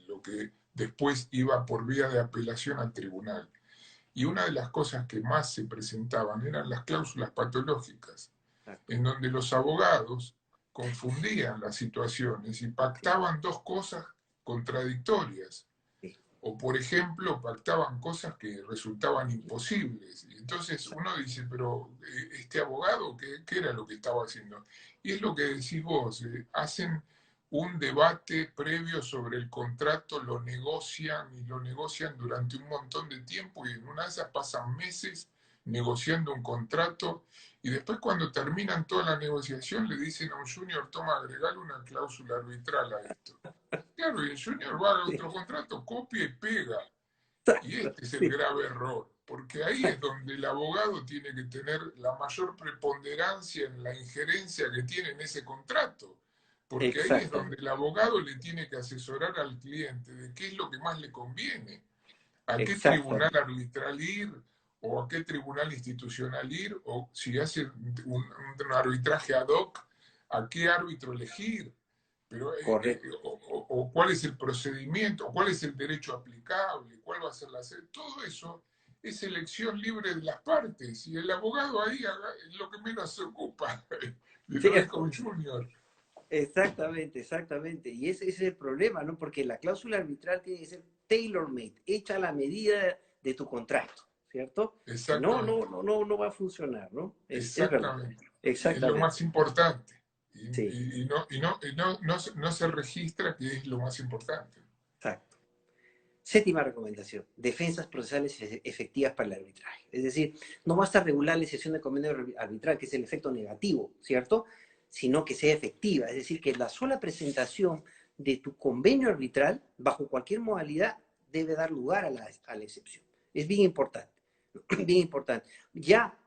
lo que después iba por vía de apelación al tribunal. Y una de las cosas que más se presentaban eran las cláusulas patológicas, Exacto. en donde los abogados confundían las situaciones y Sí, pactaban dos cosas contradictorias. sí, O, por ejemplo, pactaban cosas que resultaban sí, imposibles. Y entonces exacto. uno dice, pero este abogado, ¿qué era lo que estaba haciendo? Y es lo que decís vos, hacen un debate previo sobre el contrato, lo negocian y lo negocian durante un montón de tiempo y en una de esas pasan meses negociando un contrato y después cuando terminan toda la negociación le dicen a un junior, toma, agregale una cláusula arbitral a esto. Claro, y el junior va a Sí, otro contrato, copia y pega. Y exacto. este es el Sí, grave error, porque ahí es exacto. donde el abogado tiene que tener la mayor preponderancia en la injerencia que tiene en ese contrato, porque ahí es donde Exactamente. el abogado le tiene que asesorar al cliente de qué es lo que más le conviene, a qué tribunal Exactamente. arbitral ir, o a qué tribunal institucional ir, o si hace un arbitraje ad hoc, a qué árbitro elegir. Pero, Correcto. o cuál es el procedimiento, o cuál es el derecho aplicable, cuál va a ser la sede, todo eso es elección libre de las partes, y el abogado ahí es lo que menos se ocupa, y Sí, lo deja un junior. exactamente, exactamente. Y ese es el problema, ¿no? Porque la cláusula arbitral tiene que ser tailor-made, hecha a la medida de tu contrato, ¿cierto? Si no, Exactamente, no va a funcionar, ¿no? Es verdad. exactamente. Y es lo más Exactamente. importante. Sí, No se registra que es lo más importante. exacto. Séptima recomendación, defensas procesales efectivas para el arbitraje. Es decir, no basta regular la excepción del convenio arbitral, que es el efecto negativo, ¿cierto? Sino que sea efectiva. Es decir, que la sola presentación de tu convenio arbitral, bajo cualquier modalidad, debe dar lugar a la excepción. Es bien importante, bien importante. Ya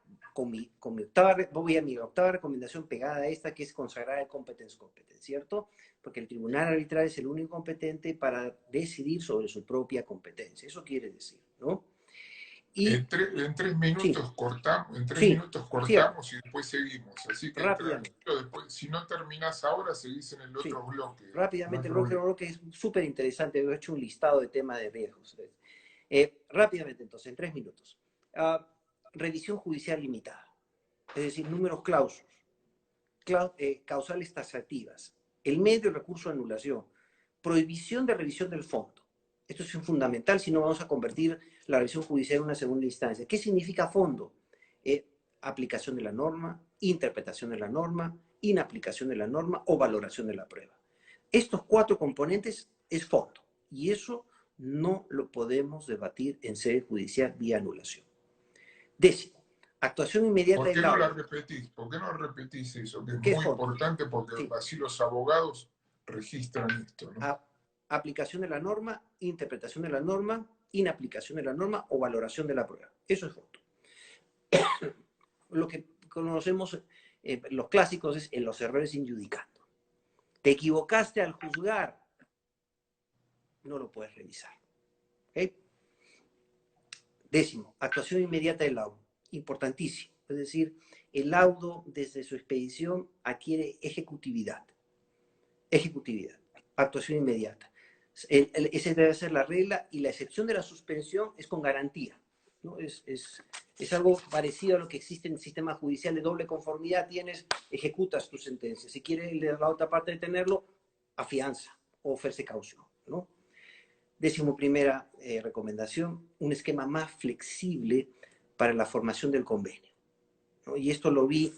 voy a mi octava recomendación pegada a esta, que es consagrar el competence competence, ¿cierto? Porque el tribunal arbitral es el único competente para decidir sobre su propia competencia. Eso quiere decir, ¿no? Y En tres sí, minutos cortamos, en tres sí, minutos cierto, cortamos y después seguimos. Así que rápidamente, tranquilo, después, si no terminás ahora, seguís en el sí, otro bloque. No hay rápidamente, problema. creo que es súper interesante. He hecho un listado de temas de riesgos. Rápidamente, entonces, en 3 minutos. Uh, revisión judicial limitada, es decir, números clausos, causales taxativas, el medio de recurso de anulación, prohibición de revisión del fondo. Esto es fundamental si no vamos a convertir la revisión judicial en una segunda instancia. ¿Qué significa fondo? Aplicación de la norma, interpretación de la norma, inaplicación de la norma o valoración de la prueba. Estos 4 componentes es fondo y eso no lo podemos debatir en sede judicial vía anulación. Décimo, actuación inmediata ¿Por de qué no la causa. repetís? ¿Por qué no repetís eso? Que es ¿Qué es muy fondo? importante porque Sí, así los abogados registran esto, ¿no? aplicación de la norma, interpretación de la norma, inaplicación de la norma o valoración de la prueba. Eso es fondo. lo que conocemos, los clásicos, es en los errores in judicando. Te equivocaste al juzgar, no lo puedes revisar. ¿Okay? Décimo, actuación inmediata del laudo. Importantísimo. Es decir, el laudo desde su expedición adquiere ejecutividad. Ejecutividad. Actuación inmediata. Esa debe ser la regla, y la excepción de la suspensión es con garantía, ¿no? Es algo parecido a lo que existe en el sistema judicial de doble conformidad. Ejecutas tu sentencia. Si quiere la otra parte detenerlo, afianza o ofrece caución, ¿no? 11ª recomendación, un esquema más flexible para la formación del convenio, ¿no? Y esto lo vi,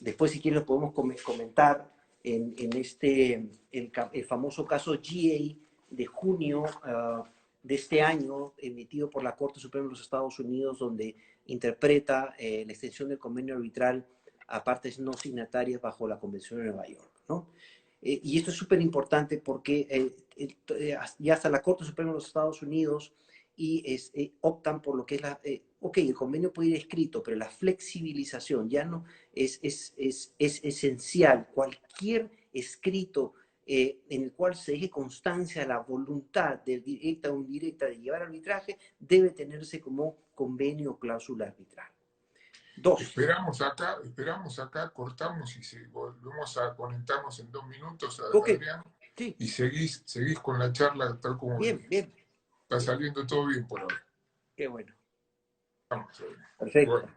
después si quieren lo podemos comentar, el famoso caso GA de junio de este año, emitido por la Corte Suprema de los Estados Unidos, donde interpreta la extensión del convenio arbitral a partes no signatarias bajo la Convención de Nueva York, ¿no? Y esto es súper importante porque ya hasta la Corte Suprema de los Estados Unidos optan por lo que es ok, el convenio puede ir escrito, pero la flexibilización ya no es esencial. Cualquier escrito en el cual se deje constancia de la voluntad del directa o indirecta de llevar arbitraje debe tenerse como convenio o cláusula arbitral. 2. Esperamos acá, cortamos y volvemos a conectarnos en 2 minutos, Ok, Adrián, sí, y seguís con la charla tal como bien, bien, está saliendo todo bien por ahora. qué bueno. Vamos, Adrián. Perfecto. Bueno,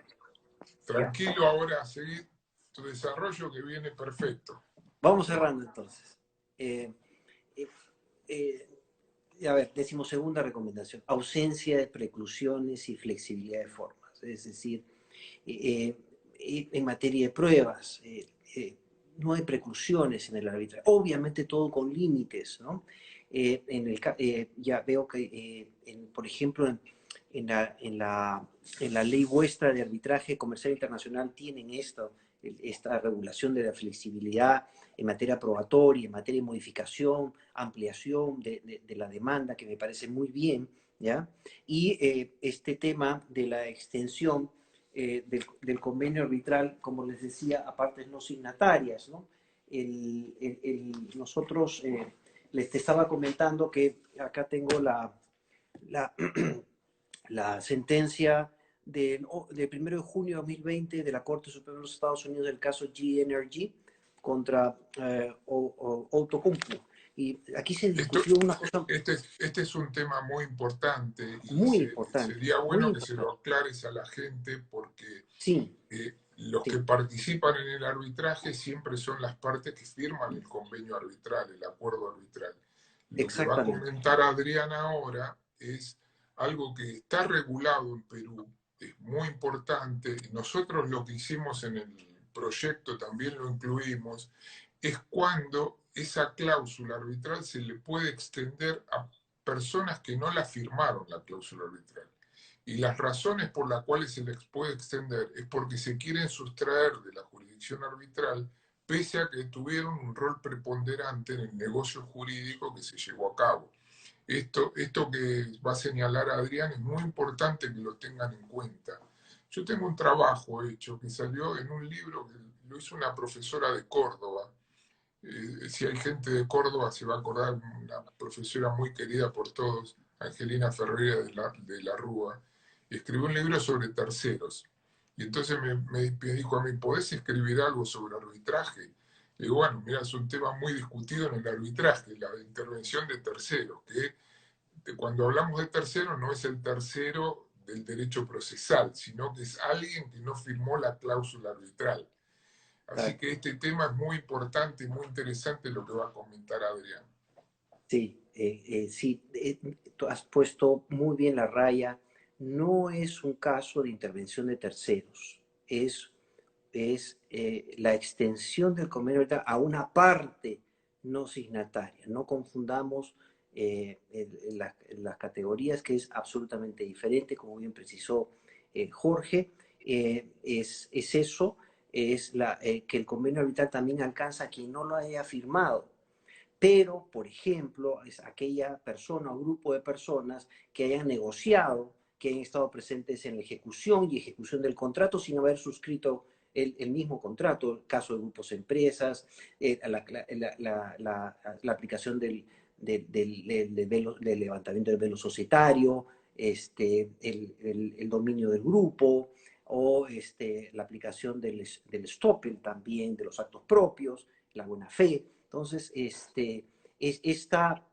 Ya. tranquilo ahora, seguir tu desarrollo que viene perfecto. Vamos cerrando entonces. Eh, eh, eh, a ver, 12ª recomendación, ausencia de preclusiones y flexibilidad de formas. Es decir, en materia de pruebas, no hay preclusiones en el arbitraje. Obviamente todo con límites, ¿no? Ya veo que, por ejemplo, en la ley vuestra de arbitraje comercial internacional tienen esta regulación de la flexibilidad en materia probatoria, en materia de modificación, ampliación de la demanda, que me parece muy bien, ¿ya? Y este tema de la extensión del convenio arbitral, como les decía, a partes no signatarias, ¿no? Nosotros, les estaba comentando que acá tengo la, la sentencia del 1 de junio de 2020 de la Corte Suprema de los Estados Unidos del caso G-Energy contra Outokumpu. Y aquí se discutió una cosa Este es un tema muy importante y muy importante, sería muy bueno que se lo importante. aclares a la gente porque Sí, los que sí, participan en el arbitraje siempre son las partes que firman el convenio arbitral, el acuerdo arbitral. Lo que va a exactamente. comentar Adrián ahora es algo que está regulado en Perú, es muy importante. Nosotros lo que hicimos en el proyecto también lo incluimos, es cuando esa cláusula arbitral se le puede extender a personas que no la firmaron la cláusula arbitral. Y las razones por las cuales se les puede extender es porque se quieren sustraer de la jurisdicción arbitral, pese a que tuvieron un rol preponderante en el negocio jurídico que se llevó a cabo. Esto que va a señalar Adrián es muy importante que lo tengan en cuenta. Yo tengo un trabajo hecho que salió en un libro que lo hizo una profesora de Córdoba. Si hay gente de Córdoba se va a acordar, una profesora muy querida por todos, Angelina Ferreira de la Rúa, escribió un libro sobre terceros. Y entonces me dijo a mí, ¿podés escribir algo sobre arbitraje? Y digo, bueno, mira, es un tema muy discutido en el arbitraje, la intervención de terceros, que cuando hablamos de terceros no es el tercero del derecho procesal, sino que es alguien que no firmó la cláusula arbitral. Así Claro. que este tema es muy importante y muy interesante lo que va a comentar Adrián. Sí, sí, tú has puesto muy bien la raya. No es un caso de intervención de terceros, es la extensión del convenio a una parte no signataria. No confundamos las categorías, que es absolutamente diferente, como bien precisó Jorge. Es eso, que el convenio arbitral también alcanza a quien no lo haya firmado, pero, por ejemplo, es aquella persona o grupo de personas que hayan negociado, que han estado presentes en la ejecución y ejecución del contrato sin haber suscrito el mismo contrato, el caso de grupos empresas, la aplicación del levantamiento del velo societario, el dominio del grupo, o la aplicación del estoppel también, de los actos propios, la buena fe. Entonces, esta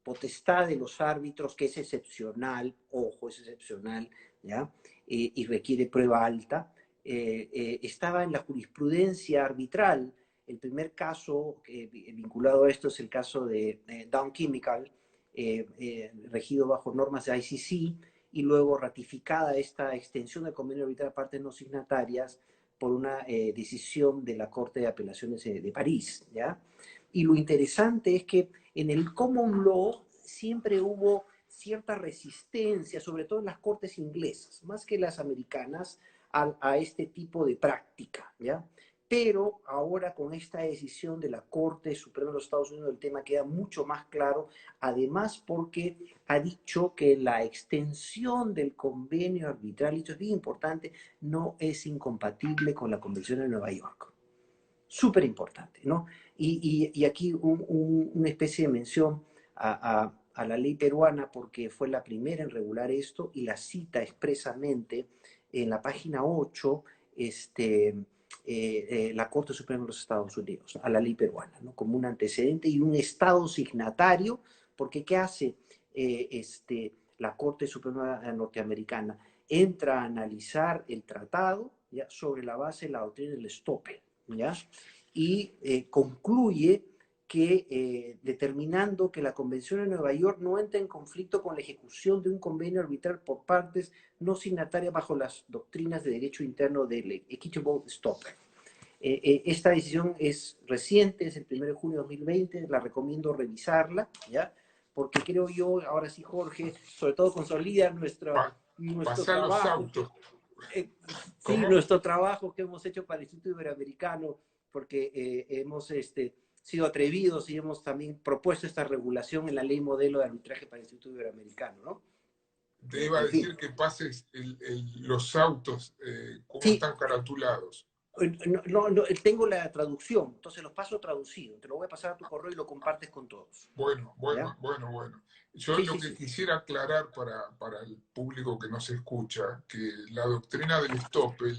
potestad de los árbitros, que es excepcional, ojo, es excepcional, ¿ya? Y requiere prueba alta, estaba en la jurisprudencia arbitral. El primer caso vinculado a esto es el caso de Dow Chemical, regido bajo normas de ICC, y luego ratificada esta extensión del convenio arbitral a partes no signatarias por una decisión de la Corte de Apelaciones de París, ¿ya? Y lo interesante es que en el common law siempre hubo cierta resistencia, sobre todo en las cortes inglesas, más que las americanas, a este tipo de práctica, ¿ya? Pero ahora con esta decisión de la Corte Suprema de los Estados Unidos el tema queda mucho más claro, además porque ha dicho que la extensión del convenio arbitral, y esto es bien importante, no es incompatible con la Convención de Nueva York. Súper importante, ¿no? Y aquí una especie de mención a la ley peruana, porque fue la primera en regular esto y la cita expresamente en la página 8, la Corte Suprema de los Estados Unidos, a la ley peruana, ¿no? Como un antecedente y un Estado signatario, porque ¿qué hace la Corte Suprema norteamericana? Entra a analizar el tratado, ¿ya?, sobre la base de la doctrina del estoppel, ¿ya? Y concluye que determinando que la Convención de Nueva York no entra en conflicto con la ejecución de un convenio arbitral por partes no signatarias bajo las doctrinas de derecho interno del equitable estoppel. Esta decisión es reciente, es el 1 de junio de 2020, la recomiendo revisarla, ¿ya? Porque creo yo, ahora sí, Jorge, sobre todo consolida nuestro Pasar los trabajo. autos. Sí, nuestro trabajo que hemos hecho para el Instituto Iberoamericano, porque hemos sido atrevidos y hemos también propuesto esta regulación en la ley modelo de arbitraje para el Instituto Iberoamericano, ¿no? Te iba a decir que pases los autos, cómo Sí. están caratulados. No, tengo la traducción, entonces los paso traducido. Te lo voy a pasar a tu correo y lo compartes con todos. Bueno. ¿Ya? Yo Sí, lo sí, que sí. quisiera aclarar para el público que nos escucha, que la doctrina del estoppel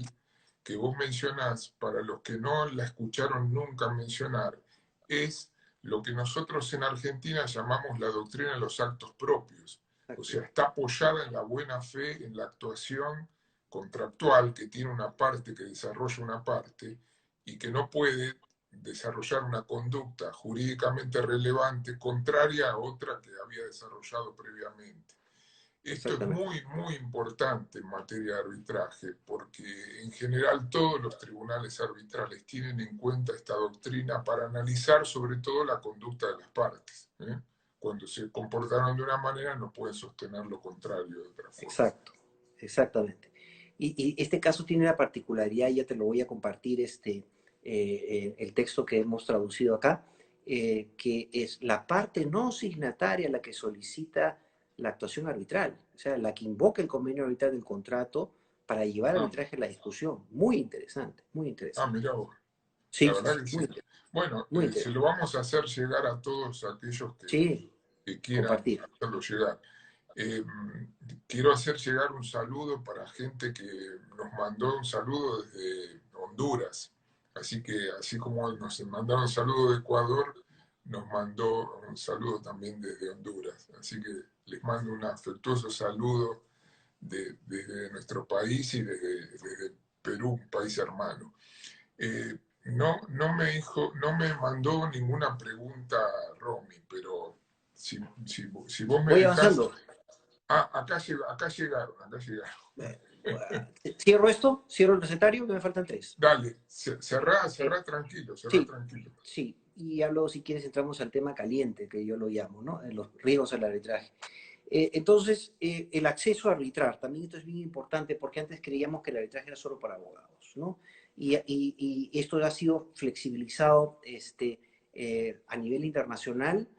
que vos mencionás, para los que no la escucharon nunca mencionar, es lo que nosotros en Argentina llamamos la doctrina de los actos propios. O sea, está apoyada en la buena fe, en la actuación contractual, que tiene una parte que desarrolla una parte y que no puede desarrollar una conducta jurídicamente relevante contraria a otra que había desarrollado previamente. Esto es muy, muy importante en materia de arbitraje, porque en general todos los tribunales arbitrales tienen en cuenta esta doctrina para analizar sobre todo la conducta de las partes. Cuando se comportaron de una manera no pueden sostener lo contrario de otra forma. Exacto, exactamente. Y este caso tiene la particularidad, ya te lo voy a compartir, el texto que hemos traducido acá, que es la parte no signataria la que solicita la actuación arbitral, o sea, la que invoca el convenio arbitral del contrato para llevar arbitraje a la discusión. Muy interesante, muy interesante. Mira vos. Sí, La sí, verdad sí, que sí. muy interesante. Bueno, Muy se interesante. lo vamos a hacer llegar a todos aquellos Sí, que quieran compartir. hacerlo llegar. Eh, Quiero hacer llegar un saludo para gente que nos mandó un saludo desde Honduras. Así que, así como nos mandaron un saludo de Ecuador, nos mandó un saludo también desde Honduras. Así que les mando un afectuoso saludo desde nuestro país y desde Perú, un país hermano. No me mandó ninguna pregunta, Romy, pero si vos me Voy dejás. avanzando. Acá llegaron. ¿Cierro esto? ¿Cierro el recetario? Que me faltan 3. Dale, cerrá tranquilo, Sí, tranquilo. sí. Y ya luego, si quieres, entramos al tema caliente, que yo lo llamo, ¿no? Los riesgos del arbitraje. Entonces, el acceso a arbitrar, también esto es bien importante, porque antes creíamos que el arbitraje era solo para abogados, ¿no? Y esto ha sido flexibilizado a nivel internacional,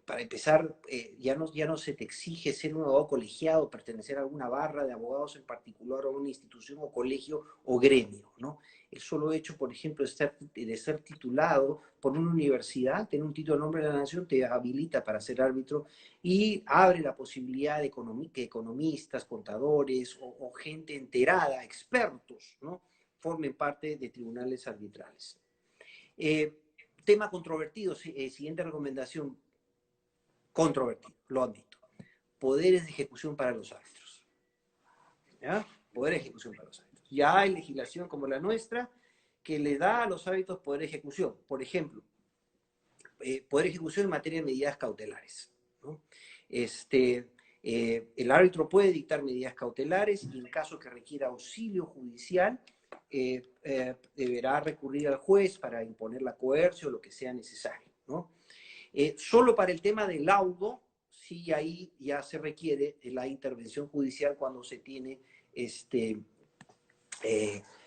Para empezar, ya no se te exige ser un abogado colegiado, pertenecer a alguna barra de abogados en particular o a una institución o colegio o gremio, ¿no? El solo hecho, por ejemplo, de ser titulado por una universidad, tener un título de nombre de la nación, te habilita para ser árbitro y abre la posibilidad de que economistas, contadores o gente enterada, expertos, ¿no?, formen parte de tribunales arbitrales. Tema controvertido, siguiente recomendación, controvertido, lo admito. Poderes de ejecución para los árbitros. ¿Ya? Poder de ejecución para los árbitros. Ya hay legislación como la nuestra que le da a los árbitros poder de ejecución. Por ejemplo, poder de ejecución en materia de medidas cautelares, ¿no? El árbitro puede dictar medidas cautelares y en caso que requiera auxilio judicial, deberá recurrir al juez para imponer la coerción o lo que sea necesario, ¿no? Solo para el tema del laudo, sí, ahí ya se requiere la intervención judicial cuando se tiene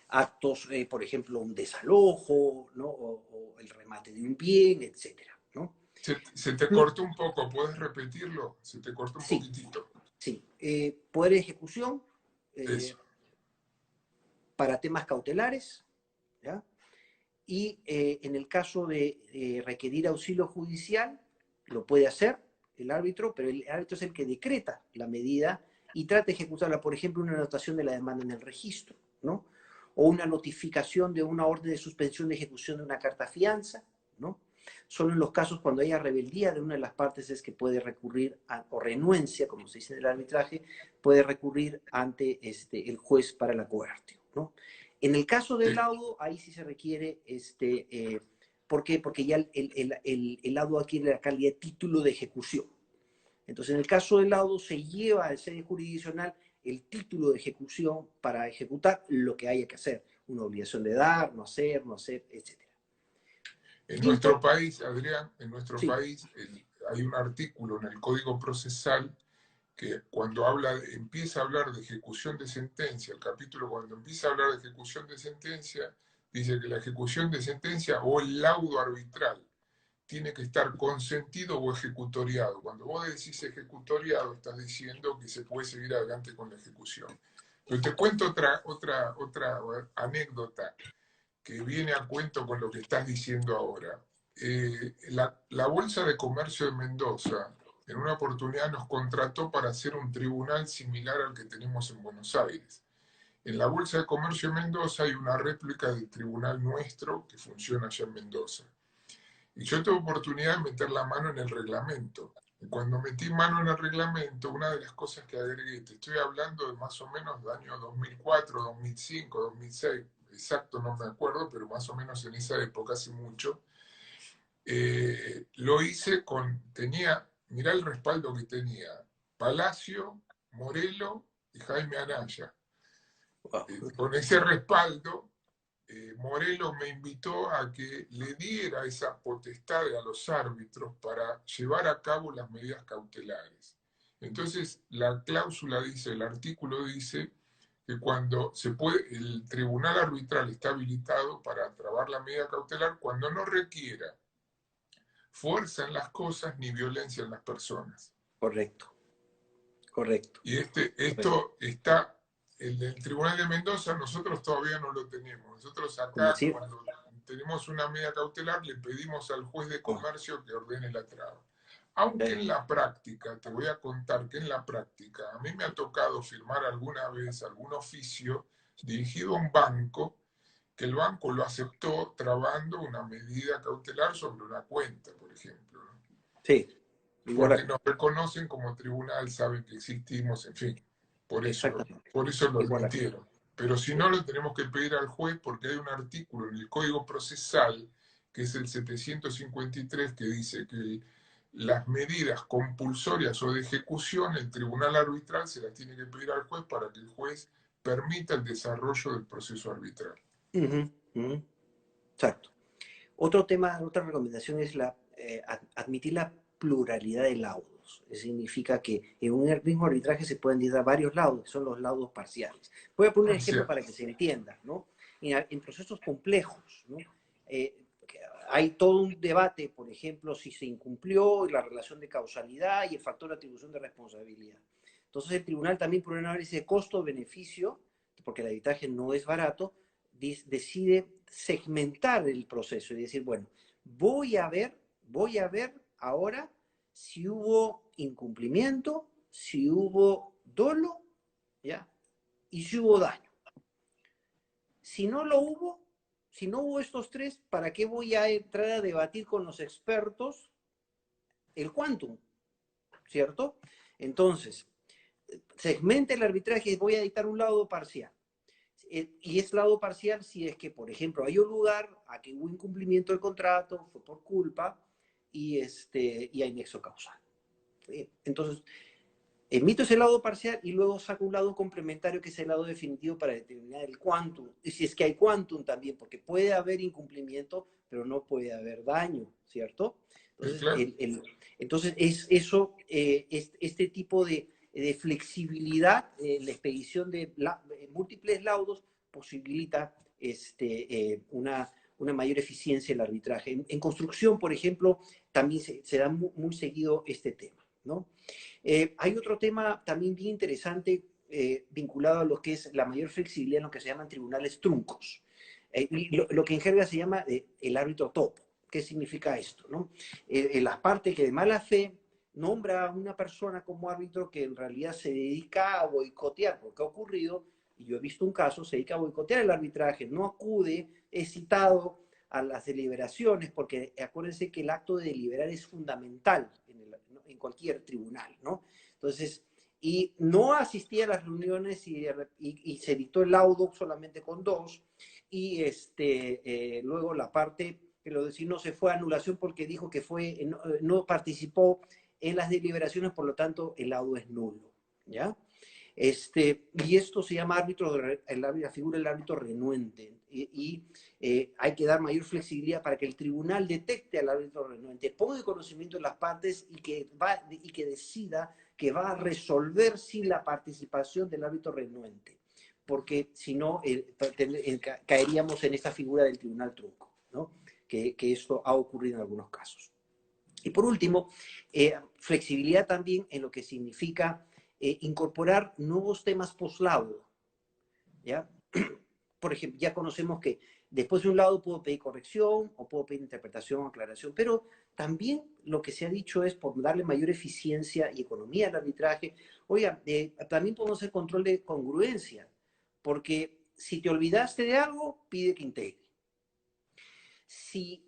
actos, por ejemplo, un desalojo, ¿no?, o el remate de un bien, etcétera, ¿no? Se te cortó un poco, ¿puedes repetirlo? Se te cortó un Sí, poquitito. sí. Poder de ejecución Eso. para temas cautelares, ¿ya? Y en el caso de requerir auxilio judicial, lo puede hacer el árbitro, pero el árbitro es el que decreta la medida y trata de ejecutarla, por ejemplo, una anotación de la demanda en el registro, ¿no? O una notificación de una orden de suspensión de ejecución de una carta fianza, ¿no? Solo en los casos cuando haya rebeldía de una de las partes es que puede recurrir, o renuencia, como se dice en el arbitraje, puede recurrir ante el juez para la coerción, ¿no? En el caso del Sí. laudo, ahí sí se requiere, ¿por qué? Porque ya el laudo adquiere la calidad de título de ejecución. Entonces, en el caso del laudo se lleva al sede jurisdiccional el título de ejecución para ejecutar lo que haya que hacer. Una obligación de dar, no hacer, etc. En nuestro Quinto, país, Adrián, en nuestro sí, país hay un artículo en el Código Procesal que cuando empieza a hablar de ejecución de sentencia, el capítulo cuando empieza a hablar de ejecución de sentencia, dice que la ejecución de sentencia o el laudo arbitral tiene que estar consentido o ejecutoriado. Cuando vos decís ejecutoriado, estás diciendo que se puede seguir adelante con la ejecución. Pero te cuento otra anécdota que viene a cuento con lo que estás diciendo ahora. La Bolsa de Comercio de Mendoza en una oportunidad nos contrató para hacer un tribunal similar al que tenemos en Buenos Aires. En la Bolsa de Comercio de Mendoza hay una réplica del tribunal nuestro que funciona allá en Mendoza. Y yo tuve oportunidad de meter la mano en el reglamento. Y cuando metí mano en el reglamento, una de las cosas que agregué, te estoy hablando de más o menos del año 2004, 2005, 2006, exacto no me acuerdo, pero más o menos en esa época, hace mucho, lo hice mirá el respaldo que tenía, Palacio, Morelo y Jaime Anaya. wow. Con ese respaldo, Morelo me invitó a que le diera esa potestad a los árbitros para llevar a cabo las medidas cautelares. Entonces, la cláusula dice, el artículo dice que cuando el tribunal arbitral está habilitado para trabar la medida cautelar cuando no requiera fuerza en las cosas ni violencia en las personas. Correcto, correcto, Y correcto. esto está, el del Tribunal de Mendoza, nosotros todavía no lo tenemos. Nosotros Como acá, decir, cuando tenemos una medida cautelar, le pedimos al juez de oh, comercio que ordene la traba. Aunque en la práctica, te voy a contar que en la práctica, a mí me ha tocado firmar alguna vez algún oficio dirigido a un banco, que el banco lo aceptó trabando una medida cautelar sobre una cuenta, por ejemplo, ¿no? sí, igual Porque acá, nos reconocen como tribunal, saben que existimos, en fin, exactamente, por eso lo igual acá. admitieron. Pero si no, lo tenemos que pedir al juez porque hay un artículo en el Código Procesal, que es el 753, que dice que las medidas compulsorias o de ejecución, el tribunal arbitral se las tiene que pedir al juez para que el juez permita el desarrollo del proceso arbitral. Ujú, ujú, exacto. Otro tema, otra recomendación es admitir la pluralidad de laudos. Eso significa que en un mismo arbitraje se pueden dar varios laudos, que son los laudos parciales. Voy a poner un ejemplo Parcial. para que se entienda, ¿no? En procesos complejos, ¿no? Eh, hay todo un debate, por ejemplo, si se incumplió la relación de causalidad y el factor de atribución de responsabilidad. Entonces el tribunal también por un análisis de costo-beneficio, porque el arbitraje no es barato, decide segmentar el proceso y decir, bueno, voy a ver ahora si hubo incumplimiento, si hubo dolo, ¿ya? Y si hubo daño. Si no lo hubo, si no hubo estos tres, ¿para qué voy a entrar a debatir con los expertos el quantum? ¿Cierto? Entonces, segmente el arbitraje, voy a dictar un laudo parcial. Y es laudo parcial si es que, por ejemplo, hay un lugar a que hubo incumplimiento del contrato, fue por culpa, y hay nexo causal. Entonces, emito ese laudo parcial y luego saco un laudo complementario que es el laudo definitivo para determinar el quantum. Y si es que hay quantum también, porque puede haber incumplimiento, pero no puede haber daño, ¿cierto? Entonces, Claro. entonces es eso, este tipo de flexibilidad, la expedición de múltiples laudos posibilita una mayor eficiencia en el arbitraje. En construcción, por ejemplo, también se da muy seguido este tema, ¿no? Hay otro tema también bien interesante vinculado a lo que es la mayor flexibilidad en lo que se llaman tribunales truncos. Lo que en jerga se llama el árbitro topo. ¿Qué significa esto? ¿No? La parte que de mala fe nombra a una persona como árbitro que en realidad se dedica a boicotear, porque ha ocurrido, y yo he visto un caso, se dedica a boicotear el arbitraje, no acude, es citado a las deliberaciones, porque acuérdense que el acto de deliberar es fundamental en cualquier tribunal, ¿no? Entonces, y no asistía a las reuniones y se dictó el laudo solamente con dos, y luego la parte que lo decía no se fue a anulación porque dijo que no participó en las deliberaciones, por lo tanto el laudo es nulo, ¿ya? Y esto se llama la figura del árbitro renuente. Hay que dar mayor flexibilidad para que el tribunal detecte al árbitro renuente, ponga en conocimiento de las partes y que decida que va a resolver sin la participación del árbitro renuente. Porque si no, caeríamos en esta figura del tribunal trunco, ¿no? Que esto ha ocurrido en algunos casos. Y por último, flexibilidad también en lo que significa incorporar nuevos temas post-laudo, ¿ya? Por ejemplo, ya conocemos que después de un laudo puedo pedir corrección o puedo pedir interpretación o aclaración, pero también lo que se ha dicho es por darle mayor eficiencia y economía al arbitraje. Oiga, también podemos hacer control de congruencia, porque si te olvidaste de algo, pide que integre. Si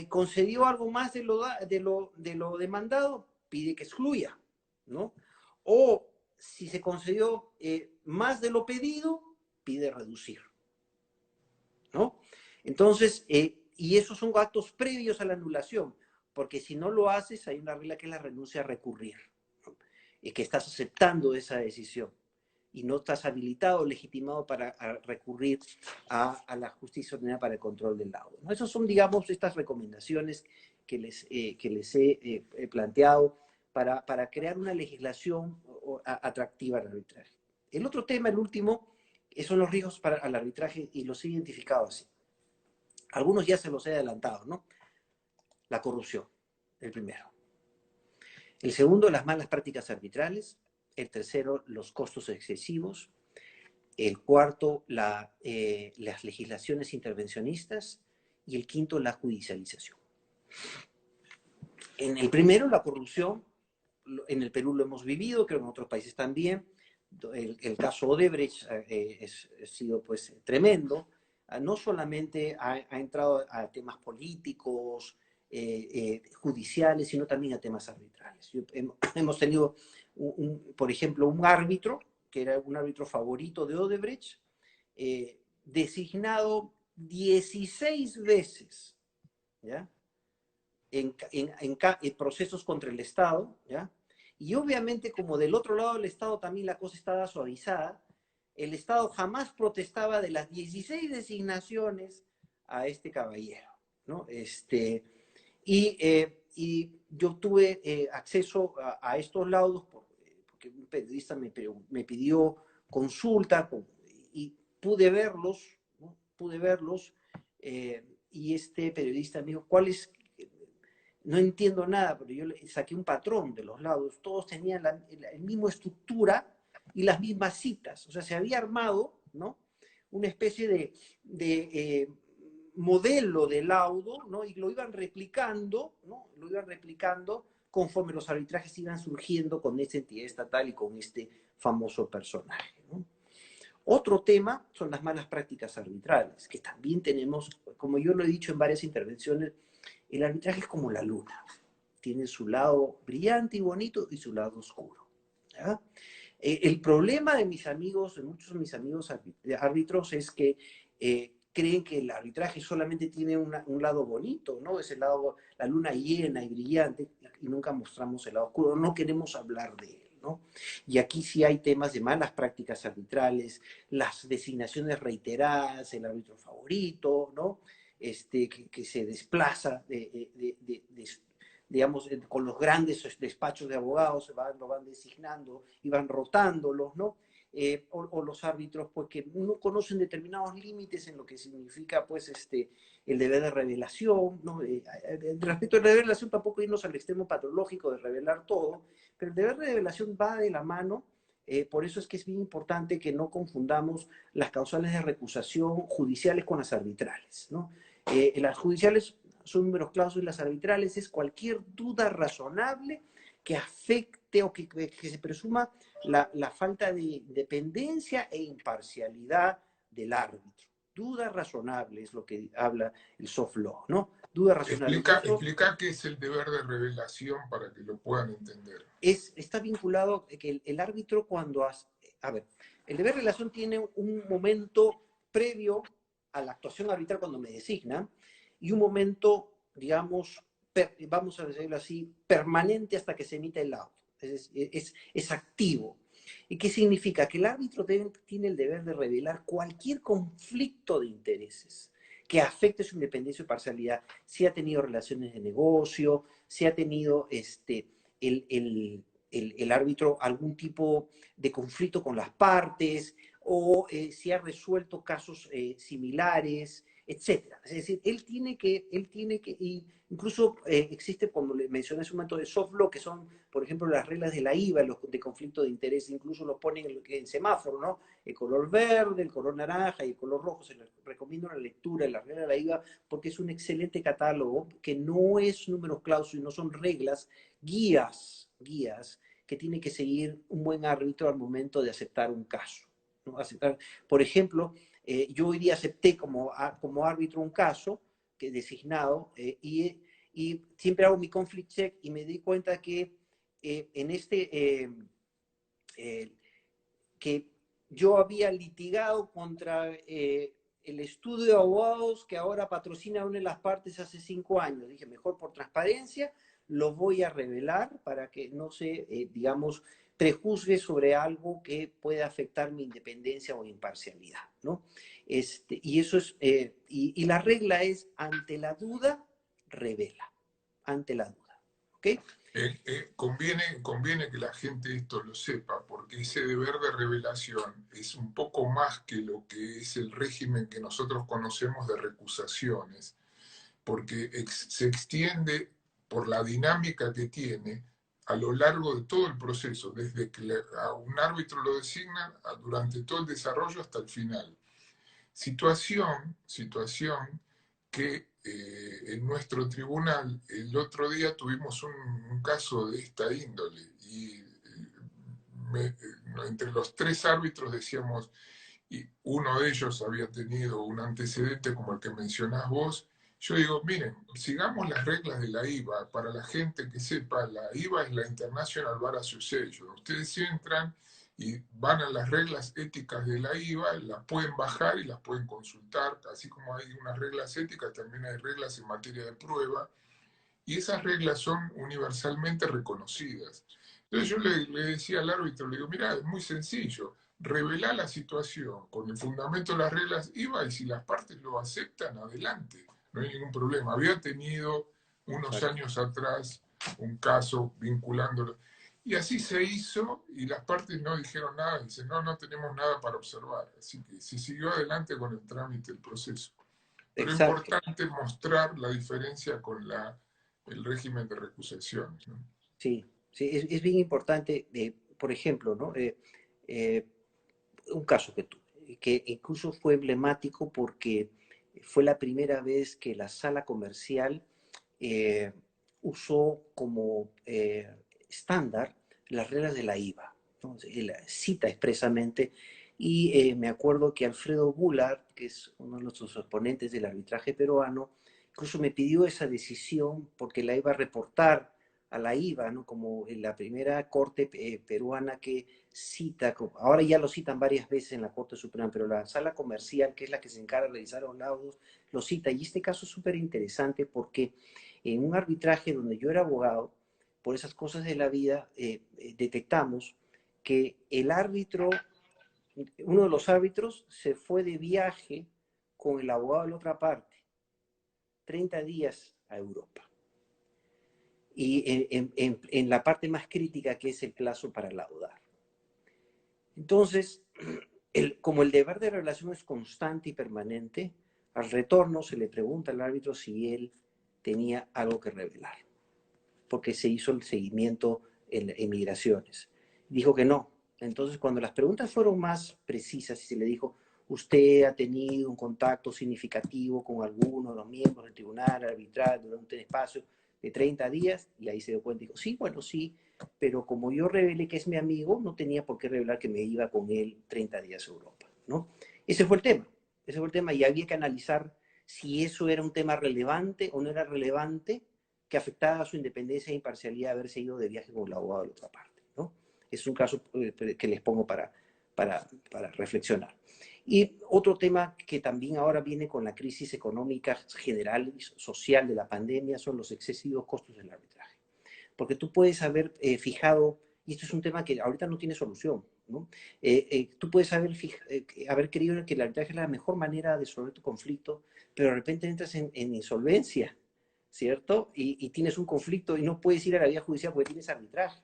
concedió algo más de lo demandado, pide que excluya, ¿no? O si se concedió más de lo pedido, pide reducir, ¿no? Entonces, y esos son actos previos a la anulación, porque si no lo haces, hay una regla que es la renuncia a recurrir, ¿no? Y que estás aceptando esa decisión y no estás habilitado o legitimado para recurrir a la justicia ordinaria para el control del laudo, ¿no? Esas son, digamos, estas recomendaciones que les he planteado para crear una legislación atractiva al arbitraje. El otro tema, el último, son los riesgos para el arbitraje y los he identificado así. Algunos ya se los he adelantado, ¿no? La corrupción, el primero. El segundo, las malas prácticas arbitrales. El tercero, los costos excesivos. El cuarto, las legislaciones intervencionistas. Y el quinto, la judicialización. En el primero, la corrupción, en el Perú lo hemos vivido, creo que en otros países también. El caso Odebrecht ha sido pues tremendo. No solamente ha entrado a temas políticos, judiciales, sino también a temas arbitrales. Hemos tenido, por ejemplo, un árbitro, que era un árbitro favorito de Odebrecht, designado 16 veces, ¿ya? En procesos contra el Estado, ¿ya? Y obviamente, como del otro lado del Estado también la cosa estaba suavizada, el Estado jamás protestaba de las 16 designaciones a este caballero, ¿no? Y yo tuve acceso a estos laudos porque un periodista me pidió consulta y pude verlos, ¿no? Pude verlos. y este periodista me dijo, ¿cuál es? No entiendo nada, pero yo saqué un patrón de los lados. Todos tenían la misma estructura y las mismas citas. O sea, se había armado, ¿no? Una especie de modelo de laudo, ¿no? Y lo iban replicando, ¿no? Lo iban replicando conforme los arbitrajes iban surgiendo con esta entidad estatal y con este famoso personaje, ¿no? Otro tema son las malas prácticas arbitrales, que también tenemos, como yo lo he dicho en varias intervenciones, el arbitraje es como la luna. Tiene su lado brillante y bonito y su lado oscuro. ¿Ya? El problema de mis amigos, de muchos de mis amigos árbitros, es que creen que el arbitraje solamente tiene un lado bonito, ¿no? Es el lado, la luna llena y brillante, y nunca mostramos el lado oscuro, no queremos hablar de él, ¿no? Y aquí sí hay temas de malas prácticas arbitrales, las designaciones reiteradas, el árbitro favorito, ¿no? Que se desplaza digamos, con los grandes despachos de abogados, lo van designando y van rotándolos, ¿no? O los árbitros, pues, que no conocen determinados límites en lo que significa, pues, el deber de revelación, ¿no? Respecto al deber de revelación, tampoco irnos al extremo patológico de revelar todo, pero el deber de revelación va de la mano. Por eso es que es bien importante que no confundamos las causales de recusación judiciales con las arbitrales, ¿no? Las judiciales son números clausos y las arbitrales es cualquier duda razonable que afecte o que se presuma la falta de independencia e imparcialidad del árbitro. Duda razonable es lo que habla el soft law, ¿no? Duda razonable. Y eso Explica qué es el deber de revelación para que lo puedan entender. está vinculado que el árbitro cuando hace, a ver, el deber de relación tiene un momento previo a la actuación arbitral cuando me designa y un momento, digamos, vamos a decirlo así, permanente hasta que se emita el auto. Es activo. ¿Y qué significa? Que el árbitro tiene el deber de revelar cualquier conflicto de intereses que afecte su independencia y parcialidad, si ha tenido relaciones de negocio, si ha tenido el, el, el árbitro algún tipo de conflicto con las partes o si ha resuelto casos similares, etcétera. Es decir, y incluso existe, como le mencioné hace un momento, de soft law, que son, por ejemplo, las reglas de la IVA, los de conflicto de interés, incluso los ponen en semáforo, ¿no? El color verde, el color naranja y el color rojo. Se les recomiendo la lectura de las reglas de la IVA porque es un excelente catálogo que no es números clausos y no son reglas, guías que tiene que seguir un buen árbitro al momento de aceptar un caso, ¿no? Por ejemplo, yo hoy día acepté como árbitro un caso que designado y siempre hago mi conflict check y me di cuenta que en que yo había litigado contra el estudio de abogados que ahora patrocina una de las partes hace 5 años. Dije, mejor por transparencia, lo voy a revelar para que no se, digamos, prejuzgue sobre algo que pueda afectar mi independencia o imparcialidad, ¿no? Y eso es, y la regla es, ante la duda, revela, ante la duda, ¿ok? Conviene que la gente esto lo sepa, porque ese deber de revelación es un poco más que lo que es el régimen que nosotros conocemos de recusaciones, porque se extiende por la dinámica que tiene a lo largo de todo el proceso, desde que a un árbitro lo designan durante todo el desarrollo hasta el final. Situación que en nuestro tribunal el otro día tuvimos un caso de esta índole y entre los 3 árbitros decíamos, y uno de ellos había tenido un antecedente como el que mencionás vos, yo digo, miren, sigamos las reglas de la IVA. Para la gente que sepa, la IVA es la International Bar Association. Ustedes entran y van a las reglas éticas de la IVA, las pueden bajar y las pueden consultar. Así como hay unas reglas éticas, también hay reglas en materia de prueba. Y esas reglas son universalmente reconocidas. Entonces yo le decía al árbitro, le digo, mira, es muy sencillo, revelar la situación con el fundamento de las reglas IVA y si las partes lo aceptan, adelante, no hay ningún problema. Había tenido unos Exacto. años atrás un caso vinculándolo. Y así se hizo y las partes no dijeron nada, dicen, no, no tenemos nada para observar. Así que se siguió adelante con el trámite del proceso. Pero es exacto. importante mostrar la diferencia con el régimen de recusaciones, ¿no? Sí, sí, es bien importante, por ejemplo, ¿no? Eh, un caso que incluso fue emblemático porque fue la primera vez que la sala comercial eh, usó como estándar las reglas de la IVA, ¿no? La cita expresamente, y me acuerdo que Alfredo Bullard, que es uno de nuestros exponentes del arbitraje peruano, incluso me pidió esa decisión porque la iba a reportar a la IVA, ¿no? Como en la primera corte peruana que cita, ahora ya lo citan varias veces en la Corte Suprema, pero la sala comercial, que es la que se encarga de realizar los laudos, lo cita. Y este caso es súper interesante porque en un arbitraje donde yo era abogado, por esas cosas de la vida, detectamos que el árbitro, uno de los árbitros, se fue de viaje con el abogado de la otra parte, 30 días a Europa. Y en la parte más crítica que es el plazo para laudar. Entonces, como el deber de revelación es constante y permanente, al retorno se le pregunta al árbitro si él tenía algo que revelar, porque se hizo el seguimiento en migraciones. Dijo que no. Entonces, cuando las preguntas fueron más precisas y se le dijo, ¿usted ha tenido un contacto significativo con alguno de los miembros del tribunal arbitral durante un espacio de 30 días? Y ahí se dio cuenta y dijo, sí, bueno, sí, pero como yo revelé que es mi amigo, no tenía por qué revelar que me iba con él 30 días a Europa, ¿no? Ese fue el tema, ese fue el tema, y había que analizar si eso era un tema relevante o no era relevante, que afectaba a su independencia e imparcialidad haberse ido de viaje con el abogado de la otra parte, ¿no? Es un caso que les pongo para reflexionar. Y otro tema que también ahora viene con la crisis económica general y social de la pandemia son los excesivos costos del arbitraje. Porque tú puedes haber fijado, y esto es un tema que ahorita no tiene solución, ¿no? Tú puedes haber creído que el arbitraje es la mejor manera de resolver tu conflicto, pero de repente entras en insolvencia, ¿cierto? Y tienes un conflicto y no puedes ir a la vía judicial porque tienes arbitraje.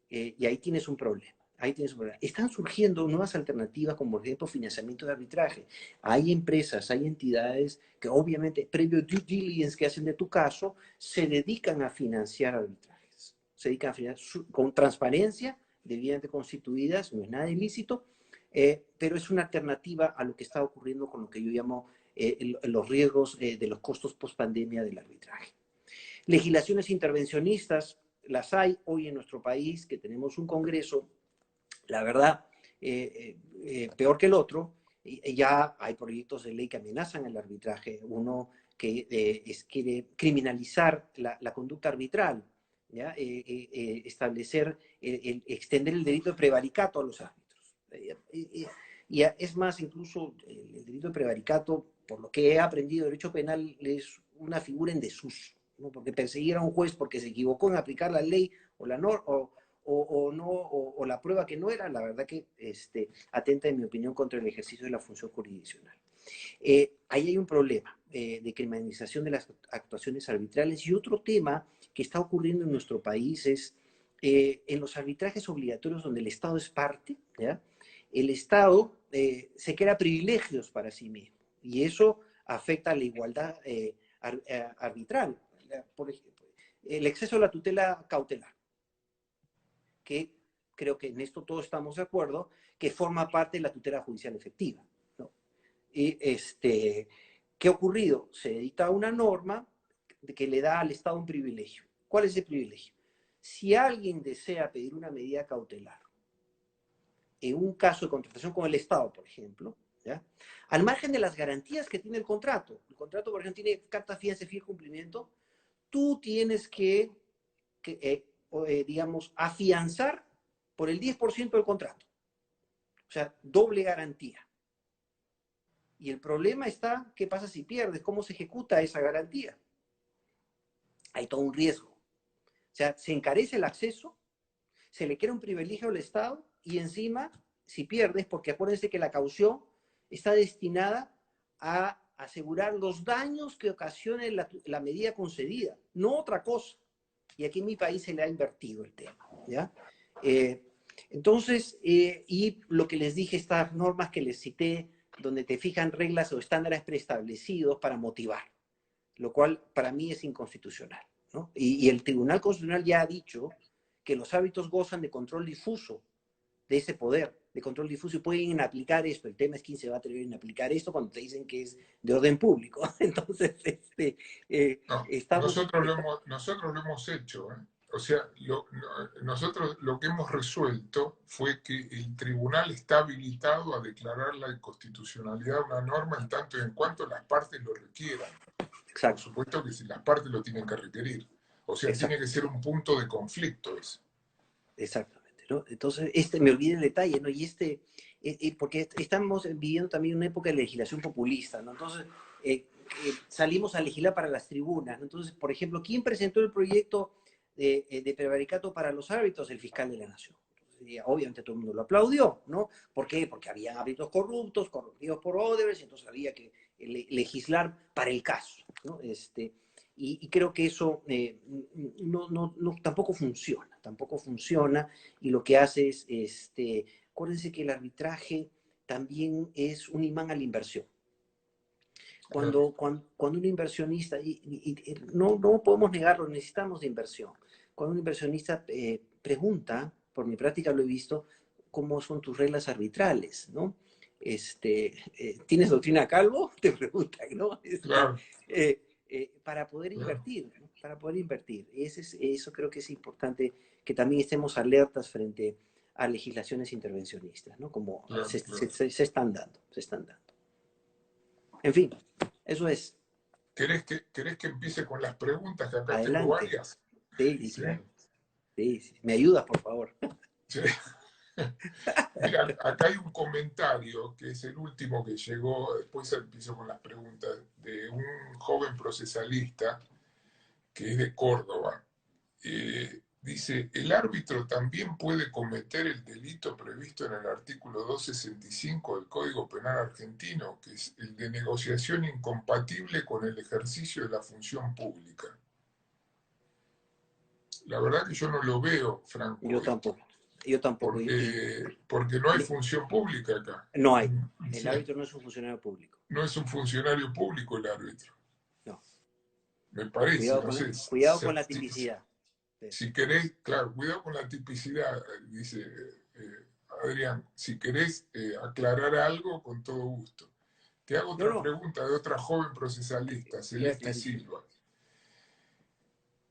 Y ahí tienes un problema. Ahí tienes un problema. Están surgiendo nuevas alternativas, como por ejemplo financiamiento de arbitraje. Hay empresas, hay entidades que obviamente, previo due diligence que hacen de tu caso, se dedican a financiar arbitrajes. Se dedican a financiar con transparencia, debidamente constituidas, no es nada ilícito, pero es una alternativa a lo que está ocurriendo con lo que yo llamo los riesgos de los costos post pandemia del arbitraje. Legislaciones intervencionistas, las hay hoy en nuestro país, que tenemos un Congreso, la verdad, peor que el otro. Ya hay proyectos de ley que amenazan el arbitraje. Uno que quiere criminalizar la conducta arbitral, ¿ya? Establecer, extender el delito de prevaricato a los árbitros. Y es más, incluso el delito de prevaricato, por lo que he aprendido de derecho penal, es una figura en desuso, ¿no? Porque perseguir a un juez porque se equivocó en aplicar la ley o la norma, o no, o la prueba que no era, la verdad que atenta, en mi opinión, contra el ejercicio de la función jurisdiccional. Ahí hay un problema de criminalización de las actuaciones arbitrales, y otro tema que está ocurriendo en nuestro país es en los arbitrajes obligatorios donde el Estado es parte, ¿ya? El Estado se crea privilegios para sí mismo, y eso afecta a la igualdad arbitral. Por ejemplo, el exceso de la tutela cautelar, que creo que en esto todos estamos de acuerdo, que forma parte de la tutela judicial efectiva, ¿no? Y ¿qué ha ocurrido? Se edita una norma que le da al Estado un privilegio. ¿Cuál es ese privilegio? Si alguien desea pedir una medida cautelar en un caso de contratación con el Estado, por ejemplo, ¿ya? Al margen de las garantías que tiene el contrato, por ejemplo, tiene carta fianza y fiel cumplimiento, tú tienes digamos, afianzar por el 10% del contrato. O sea, doble garantía. Y el problema está, ¿qué pasa si pierdes? ¿Cómo se ejecuta esa garantía? Hay todo un riesgo. O sea, se encarece el acceso, se le crea un privilegio al Estado y encima, si pierdes, porque acuérdense que la caución está destinada a asegurar los daños que ocasione la medida concedida, no otra cosa. Y aquí en mi país se le ha invertido el tema, ¿ya? Entonces, y lo que les dije, estas normas que les cité, donde te fijan reglas o estándares preestablecidos para motivar, lo cual para mí es inconstitucional, ¿no? Y el Tribunal Constitucional ya ha dicho que los árbitros gozan de control difuso, de ese poder de control difuso y pueden aplicar esto. El tema es quién se va a atrever a aplicar esto cuando te dicen que es de orden público. Entonces, No, estamos... nosotros lo hemos hecho, ¿eh? O sea, nosotros lo que hemos resuelto fue que el tribunal está habilitado a declarar la inconstitucionalidad de una norma en tanto y en cuanto las partes lo requieran. Por Exacto, supuesto que si las partes lo tienen que requerir. O sea, tiene exacto, que ser un punto de conflicto eso. exactamente, ¿no? Entonces, me olvidé el detalle, ¿no? Porque estamos viviendo también una época de legislación populista, ¿no? Entonces, salimos a legislar para las tribunas, ¿no? Entonces, por ejemplo, ¿quién presentó el proyecto de prevaricato para los árbitros? El fiscal de la Nación. Entonces, obviamente todo el mundo lo aplaudió, ¿no? ¿Por qué? Porque había árbitros corruptos, corrompidos por Odebrecht, entonces había que legislar para el caso, ¿no? Y creo que eso tampoco funciona, y lo que hace es, acuérdense que el arbitraje también es un imán a la inversión. Cuando un inversionista, no podemos negarlo, necesitamos de inversión. Cuando un inversionista pregunta, por mi práctica lo he visto, cómo son tus reglas arbitrales, ¿no? ¿Tienes doctrina Calvo? Te preguntan, ¿no? Claro, Para poder claro, invertir, ¿no? Para poder invertir. Eso creo que es importante, que también estemos alertas frente a legislaciones intervencionistas, ¿no? Como claro, claro. se están dando, se están dando. En fin, eso es. ¿Querés que empiece con las preguntas? Que acá tengo Adelante. varias. Sí, sí, Sí, claro. Sí, sí. ¿Me ayudas, por favor? sí. Mira, acá hay un comentario que es el último que llegó, después empiezo con las preguntas, de un joven procesalista que es de Córdoba. Dice, el árbitro también puede cometer el delito previsto en el artículo 265 del Código Penal argentino, que es el de negociación incompatible con el ejercicio de la función pública. La verdad que yo no lo veo, Franco, Yo esto, tampoco. Yo tampoco. porque no hay función pública acá. No hay. O El sea, árbitro no es un funcionario público. no es un funcionario público el árbitro, No. me parece, no sé. Cuidado con la tipicidad. Sí. Si querés, claro, cuidado con la tipicidad, dice Adrián, si querés aclarar algo, con todo gusto. Te hago No, otra no. pregunta de otra joven procesalista, Queda Celeste clarísimo. Silva.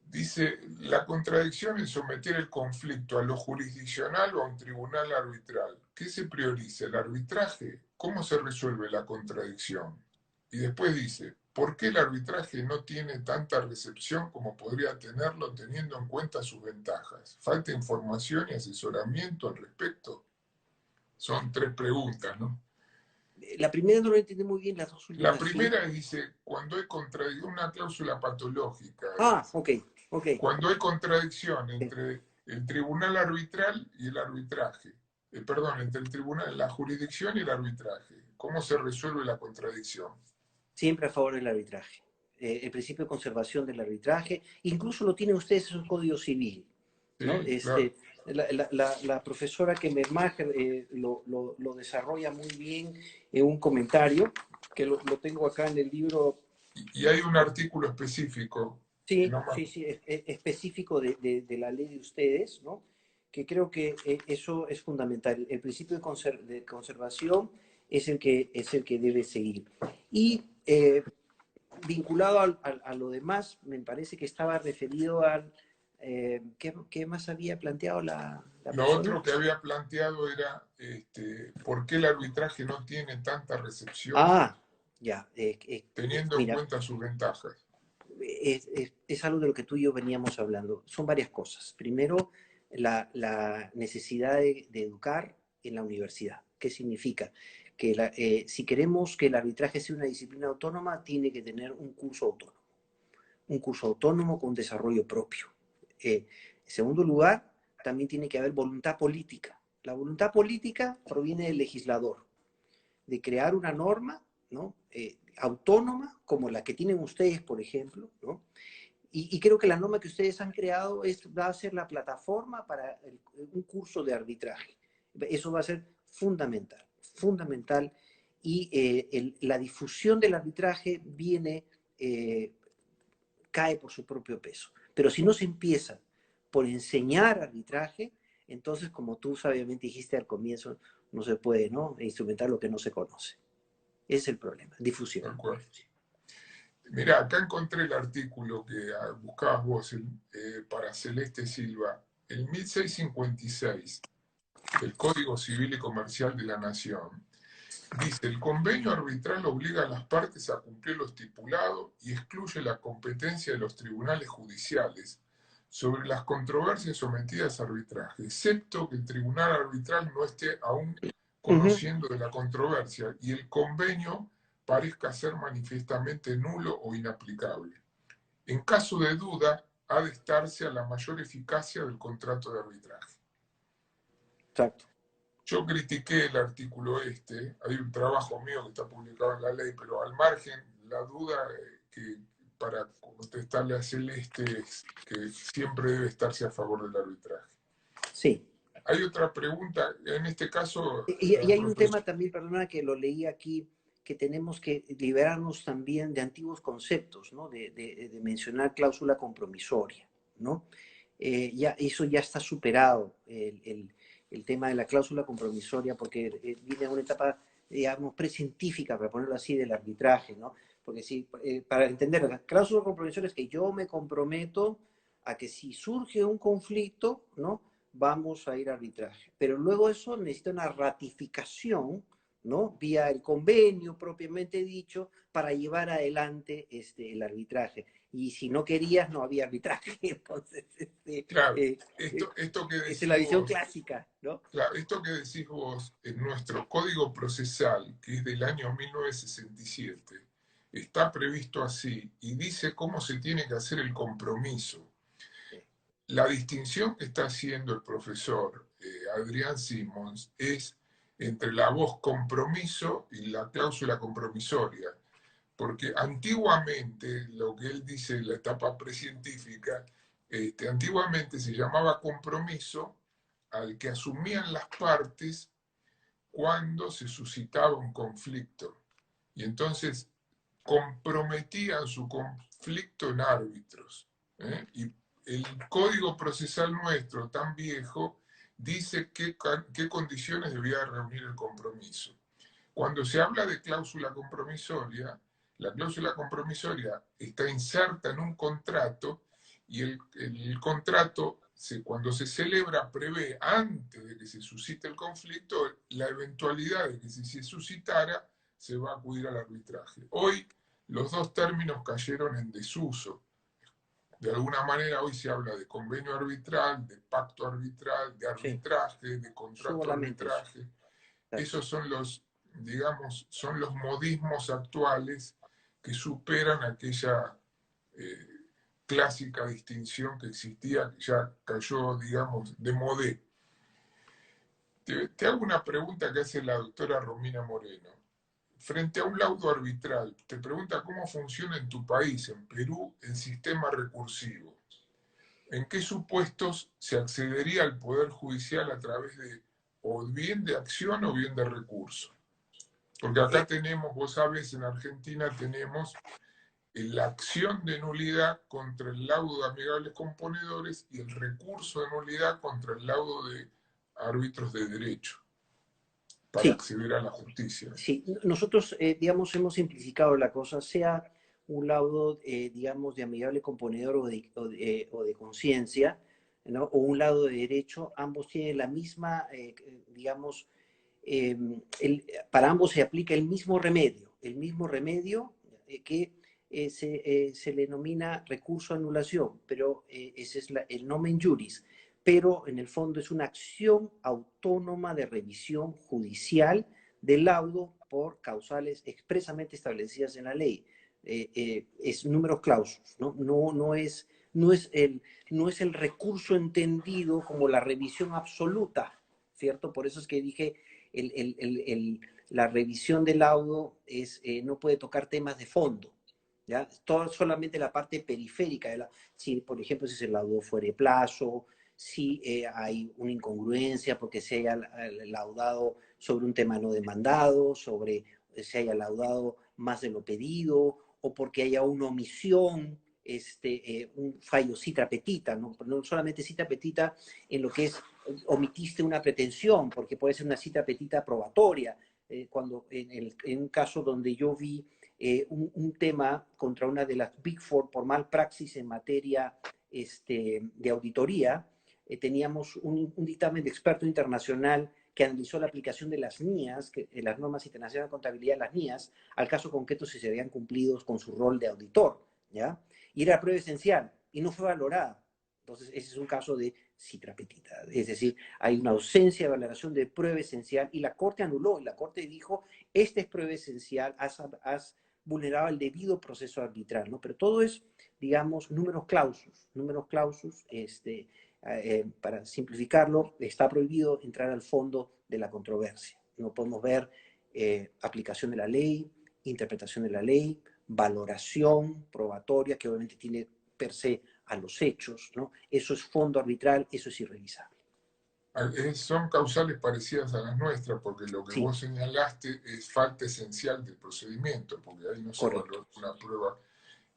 Dice, la contradicción en someter el conflicto a lo jurisdiccional o a un tribunal arbitral. ¿Qué se prioriza? ¿El arbitraje? ¿Cómo se resuelve la contradicción? Y después dice, ¿por qué el arbitraje no tiene tanta recepción como podría tenerlo teniendo en cuenta sus ventajas? ¿Falta información y asesoramiento al respecto? Son tres preguntas, ¿no? La primera no lo entendí muy bien, las dos La últimas sí. primera dice, cuando hay una cláusula patológica, Ah, ok, ok. cuando hay contradicción entre el tribunal arbitral y el arbitraje, perdón, entre el tribunal, la jurisdicción y el arbitraje, ¿cómo se resuelve la contradicción? Siempre a favor del arbitraje. El principio de conservación del arbitraje, incluso lo tienen ustedes en un código civil, ¿no? Sí, claro. La profesora que me lo desarrolla muy bien en un comentario, que lo tengo acá en el libro. Y hay un artículo específico, que Sí, no sí, me- sí, específico de la ley de ustedes, ¿no? Que creo que eso es fundamental. El principio de conservación es el que debe seguir. Y vinculado a lo demás, me parece que estaba referido al... ¿qué más había planteado la Lo persona? otro que había planteado era por qué el arbitraje no tiene tanta recepción Ah, ya. teniendo en Mira, cuenta sus ventajas. es algo de lo que tú y yo veníamos hablando. Son varias cosas. Primero, la necesidad de educar en la universidad. ¿Qué significa? Que si queremos que el arbitraje sea una disciplina autónoma, tiene que tener un curso autónomo. Un curso autónomo con desarrollo propio. En segundo lugar, también tiene que haber voluntad política. La voluntad política proviene del legislador, de crear una norma, ¿no? Autónoma, como la que tienen ustedes, por ejemplo, ¿no? Y creo que la norma que ustedes han creado va a ser la plataforma para un curso de arbitraje. Eso va a ser fundamental, fundamental. y la difusión del arbitraje cae por su propio peso. Pero si no se empieza por enseñar arbitraje, entonces, como tú sabiamente dijiste al comienzo, no se puede, ¿no?, instrumentar lo que no se conoce. Ese es el problema, difusión. Tal cual. Mirá, acá encontré el artículo que buscabas vos para Celeste Silva. El 1656 del Código Civil y Comercial de la Nación dice: el convenio arbitral obliga a las partes a cumplir lo estipulado y excluye la competencia de los tribunales judiciales sobre las controversias sometidas a arbitraje, excepto que el tribunal arbitral no esté aún conociendo de la controversia y el convenio parezca ser manifiestamente nulo o inaplicable. En caso de duda, ha de estarse a la mayor eficacia del contrato de arbitraje. Exacto. Yo critiqué el artículo hay un trabajo mío que está publicado en la ley, pero al margen, la duda que para contestarle a Celeste es que siempre debe estarse a favor del arbitraje. Sí. Hay otra pregunta, en este caso... Y hay un tema también, perdona que lo leí aquí, que tenemos que liberarnos también de antiguos conceptos, ¿no? De mencionar cláusula compromisoria, ¿no? Eso ya está superado, el tema de la cláusula compromisoria, porque viene una etapa, digamos, precientífica, para ponerlo así, del arbitraje, ¿no? Porque si, para entender, la cláusula compromisoria es que yo me comprometo a que si surge un conflicto, ¿no?, vamos a ir a arbitraje. Pero luego eso necesita una ratificación, ¿no?, vía el convenio propiamente dicho, para llevar adelante el arbitraje. Y si no querías, no había arbitraje. Entonces, claro, esto que esa es decís la visión vos, clásica, ¿no? claro, esto que decís vos en nuestro Código Procesal, que es del año 1967, está previsto así y dice cómo se tiene que hacer el compromiso. La distinción que está haciendo el profesor Adrián Simons es entre la voz compromiso y la cláusula compromisoria, porque antiguamente, lo que él dice en la etapa precientífica, antiguamente se llamaba compromiso al que asumían las partes cuando se suscitaba un conflicto. Y entonces comprometían su conflicto en árbitros. Y el código procesal nuestro, tan viejo, dice qué condiciones debía reunir el compromiso. Cuando se habla de cláusula compromisoria, la cláusula compromisoria está inserta en un contrato y el contrato, cuando se celebra, prevé, antes de que se suscite el conflicto, la eventualidad de que si se suscitara, se va a acudir al arbitraje. Hoy los dos términos cayeron en desuso. De alguna manera hoy se habla de convenio arbitral, de pacto arbitral, de arbitraje, de contrato Solamente eso. arbitraje. Esos son los, digamos, son los modismos actuales que superan aquella clásica distinción que existía, que ya cayó, digamos, de modé. Te hago una pregunta que hace la doctora Romina Moreno. Frente a un laudo arbitral, te pregunta cómo funciona en tu país, en Perú, el sistema recursivo. ¿En qué supuestos se accedería al Poder Judicial a través de, o bien de acción o bien de recurso? Porque acá tenemos, vos sabés, en Argentina tenemos la acción de nulidad contra el laudo de amigables componedores y el recurso de nulidad contra el laudo de árbitros de derecho para acceder a la justicia. Sí, nosotros, digamos, hemos simplificado la cosa, sea un laudo, digamos, de amigable componedor o de conciencia, ¿no?, o un laudo de derecho, ambos tienen la misma, digamos, para ambos se aplica el mismo remedio que se le denomina recurso a anulación, pero ese es el nomen juris, pero en el fondo es una acción autónoma de revisión judicial del laudo por causales expresamente establecidas en la ley. Es números clausus, ¿no? No es el recurso entendido como la revisión absoluta, ¿cierto? Por eso es que dije, la revisión del laudo no puede tocar temas de fondo, ¿ya? Solamente la parte periférica, si, por ejemplo, si el laudo fuera de plazo, si hay una incongruencia porque se haya laudado sobre un tema no demandado, sobre se haya laudado más de lo pedido o porque haya una omisión, un fallo citra petita, ¿no? No solamente citra petita en lo que es omitiste una pretensión, porque puede ser una cita petita probatoria, cuando en un caso donde yo vi un tema contra una de las Big Four por mal praxis en materia de auditoría, teníamos un dictamen de experto internacional que analizó la aplicación de las NIAS, las normas internacionales de contabilidad de las NIAS, al caso concreto si se habían cumplido con su rol de auditor, ¿ya? Y era prueba esencial y no fue valorada. Entonces, ese es un caso de citra petita, es decir, hay una ausencia de valoración de prueba esencial y la Corte anuló, y la Corte dijo, esta es prueba esencial, has vulnerado el debido proceso arbitral, ¿no? Pero todo es, digamos, números clausus, para simplificarlo, está prohibido entrar al fondo de la controversia. No podemos ver aplicación de la ley, interpretación de la ley, valoración probatoria, que obviamente tiene per se a los hechos, ¿no? Eso es fondo arbitral, eso es irrevisable. Son causales parecidas a las nuestras, porque lo que Sí, vos señalaste es falta esencial del procedimiento, porque ahí no se correcto. valora una prueba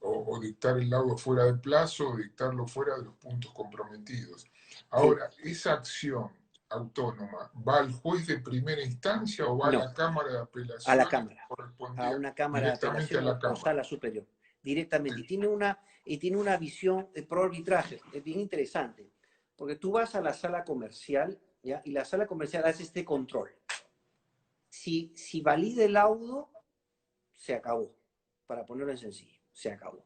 o dictar el laudo fuera de plazo o dictarlo fuera de los puntos comprometidos. Sí, Ahora, ¿esa acción autónoma va al juez de primera instancia o va a no, la Cámara de a la Apelaciones Cámara, a correspondía una Cámara de directamente a Apelación la o Cámara? Sala Superior, directamente. Y tiene una visión pro arbitraje, es bien interesante, porque tú vas a la sala comercial, ¿ya? Y la sala comercial hace este control. Si valida el laudo, se acabó, para ponerlo en sencillo, se acabó.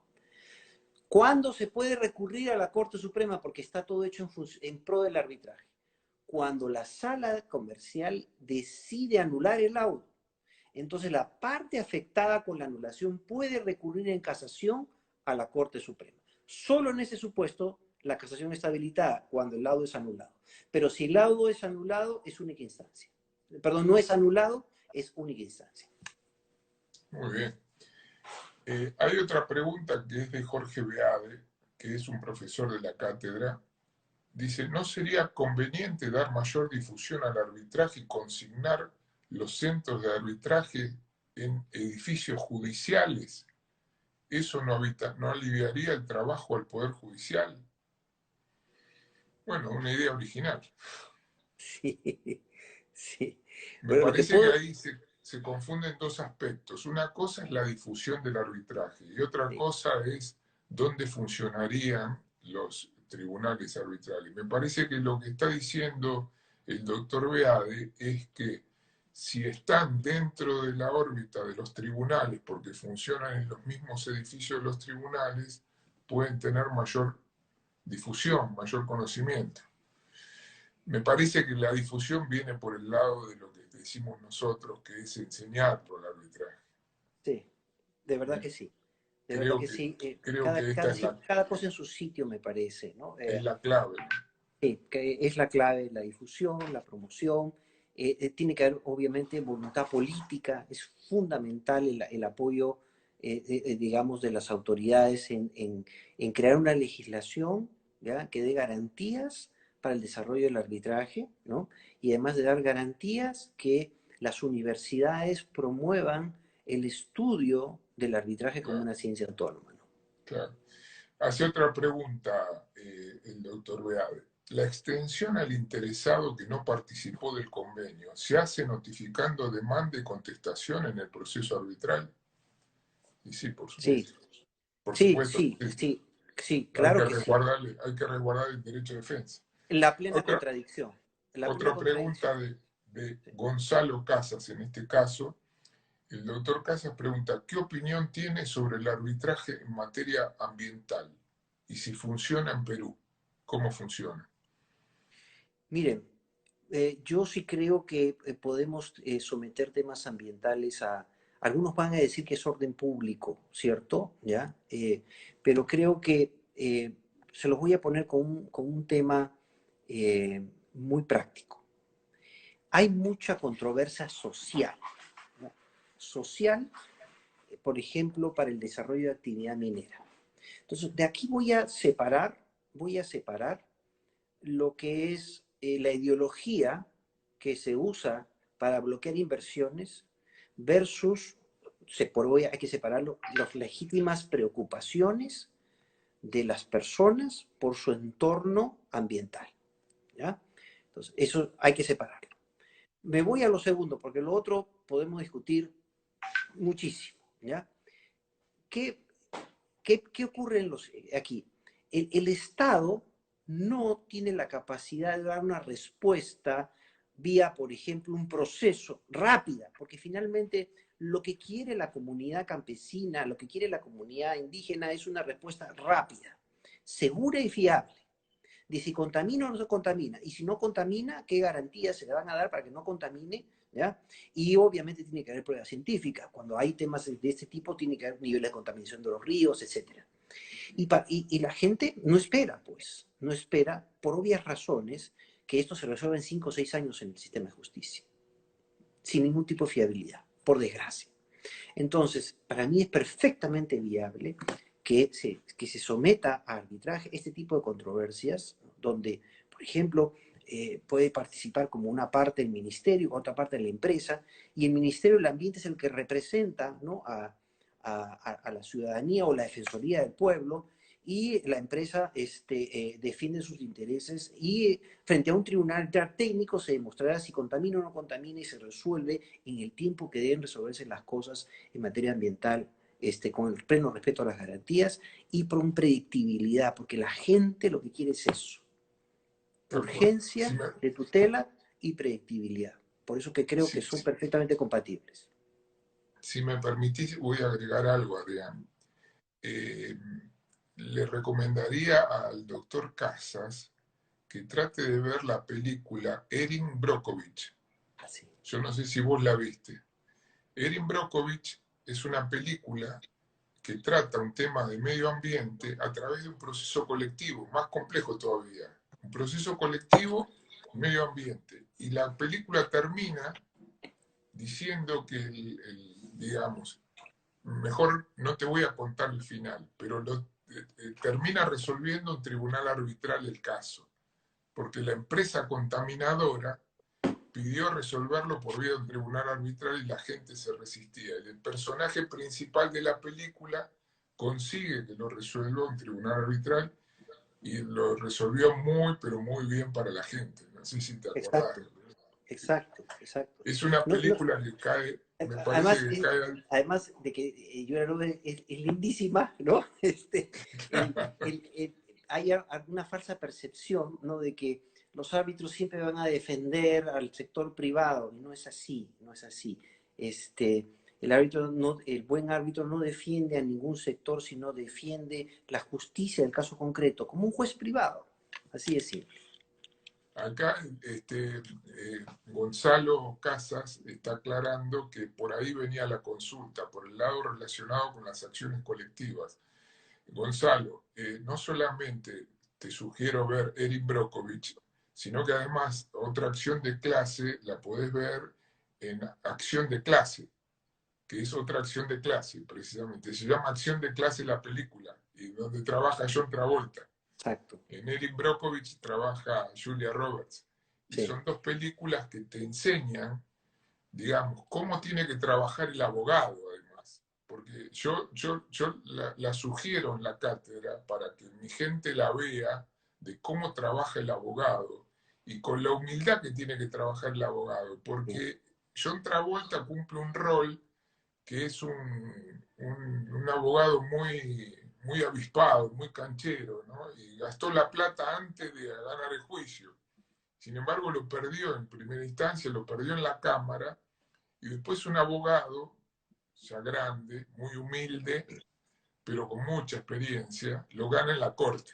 ¿Cuándo se puede recurrir a la Corte Suprema? Porque está todo hecho en pro del arbitraje. Cuando la sala comercial decide anular el laudo. Entonces la parte afectada con la anulación puede recurrir en casación a la Corte Suprema. Solo en ese supuesto la casación está habilitada cuando el laudo es anulado. Pero si el laudo es anulado, es única instancia. Perdón, no es anulado, es única instancia. Muy bien. Hay otra pregunta que es de Jorge Beade, que es un profesor de la cátedra. Dice, ¿no sería conveniente dar mayor difusión al arbitraje y consignar los centros de arbitraje en edificios judiciales? ¿Eso no aliviaría el trabajo al Poder Judicial? Bueno, una idea original. Sí, sí. Me Bueno, lo que parece que puedo... ahí se confunden dos aspectos. Una cosa es la difusión del arbitraje y otra Sí, cosa es dónde funcionarían los tribunales arbitrales. Me parece que lo que está diciendo el doctor Beade es que si están dentro de la órbita de los tribunales, porque funcionan en los mismos edificios de los tribunales, pueden tener mayor difusión, mayor conocimiento. Me parece que la difusión viene por el lado de lo que decimos nosotros, que es enseñarlo al arbitraje. sí, de verdad Me- que sí. De verdad creo que que, sí. creo Cada, que esta cada, cada cosa en su sitio, me parece, ¿no? es la clave. Sí, que es la clave, la difusión, la promoción. Tiene que haber, obviamente, voluntad política. Es fundamental el apoyo, digamos, de las autoridades en crear una legislación, ¿ya? Que dé garantías para el desarrollo del arbitraje, ¿no? Y además de dar garantías que las universidades promuevan el estudio del arbitraje como Claro, una ciencia autónoma, ¿no? claro. Hace otra pregunta el doctor Beade. ¿La extensión al interesado que no participó del convenio se hace notificando demanda y contestación en el proceso arbitral? Y sí, por Sí, supuesto. Por sí, supuesto. sí, Sí. sí, sí, claro que sí. Hay que resguardar el derecho de defensa. La plena Otra, contradicción. La plena otra contradicción. pregunta de Sí. Gonzalo Casas, en este caso. El doctor Casas pregunta, ¿qué opinión tiene sobre el arbitraje en materia ambiental? Y si funciona en Perú, ¿cómo funciona? Miren, yo sí creo que podemos someter temas ambientales a... Algunos van a decir que es orden público, ¿cierto? ¿Ya? Pero creo que se los voy a poner con un tema muy práctico. Hay mucha controversia social, ¿no? Social, por ejemplo, para el desarrollo de actividad minera. Entonces, de aquí voy a separar lo que es la ideología que se usa para bloquear inversiones versus, hay que separarlo, las legítimas preocupaciones de las personas por su entorno ambiental, ¿ya? Entonces, eso hay que separarlo. Me voy a lo segundo, porque lo otro podemos discutir muchísimo, ¿ya? ¿Qué, qué ocurre aquí? El Estado no tiene la capacidad de dar una respuesta vía, por ejemplo, un proceso rápida, porque finalmente lo que quiere la comunidad campesina, lo que quiere la comunidad indígena es una respuesta rápida, segura y fiable. De si contamina o no se contamina, y si no contamina, qué garantías se le van a dar para que no contamine, ¿ya? Y obviamente tiene que haber pruebas científicas. Cuando hay temas de este tipo, tiene que haber niveles de contaminación de los ríos, etc. Y la gente no espera, pues, no espera, por obvias razones, que esto se resuelva en 5 o 6 años en el sistema de justicia, sin ningún tipo de fiabilidad, por desgracia. Entonces, para mí es perfectamente viable que se someta a arbitraje este tipo de controversias, donde, por ejemplo, puede participar como una parte el ministerio, otra parte de la empresa, y el Ministerio del Ambiente es el que representa, ¿no?, a la ciudadanía o la Defensoría del Pueblo, y la empresa defiende sus intereses y frente a un tribunal técnico se demostrará si contamina o no contamina y se resuelve en el tiempo que deben resolverse las cosas en materia ambiental, con el pleno respeto a las garantías y con predictibilidad, porque la gente lo que quiere es eso, urgencia de tutela y predictibilidad. Por eso que creo que son perfectamente compatibles. Si me permitís, voy a agregar algo, Adrián. Le recomendaría al doctor Casas que trate de ver la película Erin Brockovich. Así. Yo no sé si vos la viste. Erin Brockovich es una película que trata un tema de medio ambiente a través de un proceso colectivo, más complejo todavía. Un proceso colectivo, medio ambiente. Y la película termina diciendo que, digamos, mejor no te voy a contar el final, pero termina resolviendo un tribunal arbitral el caso, porque la empresa contaminadora pidió resolverlo por vía de un tribunal arbitral y la gente se resistía. El personaje principal de la película consigue que lo resuelva un tribunal arbitral y lo resolvió muy, pero muy bien para la gente. No sé si te acordás. Exacto, exacto, exacto. Es una No, no, película que cae, me parece además, que cae... además de que Julia Roberts es lindísima, ¿no? El, el, hay alguna falsa percepción, ¿no?, de que los árbitros siempre van a defender al sector privado, y no es así, no es así. El buen árbitro no defiende a ningún sector, sino defiende la justicia del caso concreto, como un juez privado. Así es simple. Acá Gonzalo Casas está aclarando que por ahí venía la consulta, por el lado relacionado con las acciones colectivas. Gonzalo, no solamente te sugiero ver Erin Brockovich, sino que además otra acción de clase la podés ver en Acción de Clase, que es otra acción de clase, precisamente. Se llama Acción de Clase la película, y donde trabaja John Travolta. Exacto. En Erin Brockovich trabaja Julia Roberts. Y Sí. son dos películas que te enseñan, digamos, cómo tiene que trabajar el abogado, además. Porque yo la sugiero en la cátedra para que mi gente la vea de cómo trabaja el abogado y con la humildad que tiene que trabajar el abogado. Porque John Travolta cumple un rol que es un abogado muy avispado, muy canchero, ¿no? Y gastó la plata antes de ganar el juicio. Sin embargo, lo perdió en primera instancia, lo perdió en la Cámara, y después un abogado, ya grande, muy humilde, pero con mucha experiencia, lo gana en la corte.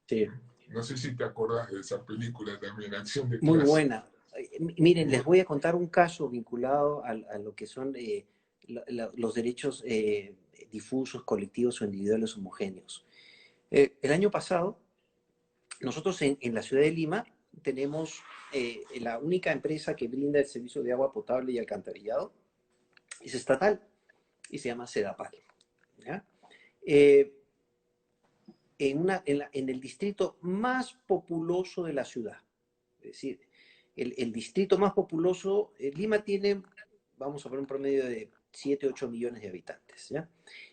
Sí. No sé si te acordás de esa película también, Acción de Muy Clase. buena. Miren, les voy a contar un caso vinculado a lo que son los derechos difusos, colectivos o individuales homogéneos. El año pasado, nosotros en la ciudad de Lima tenemos la única empresa que brinda el servicio de agua potable y alcantarillado. Es estatal y se llama Sedapal, ¿ya? En el distrito más populoso de la ciudad. Es decir, el distrito más populoso, Lima tiene vamos a poner un promedio de 7, 8 millones de habitantes, ¿ya?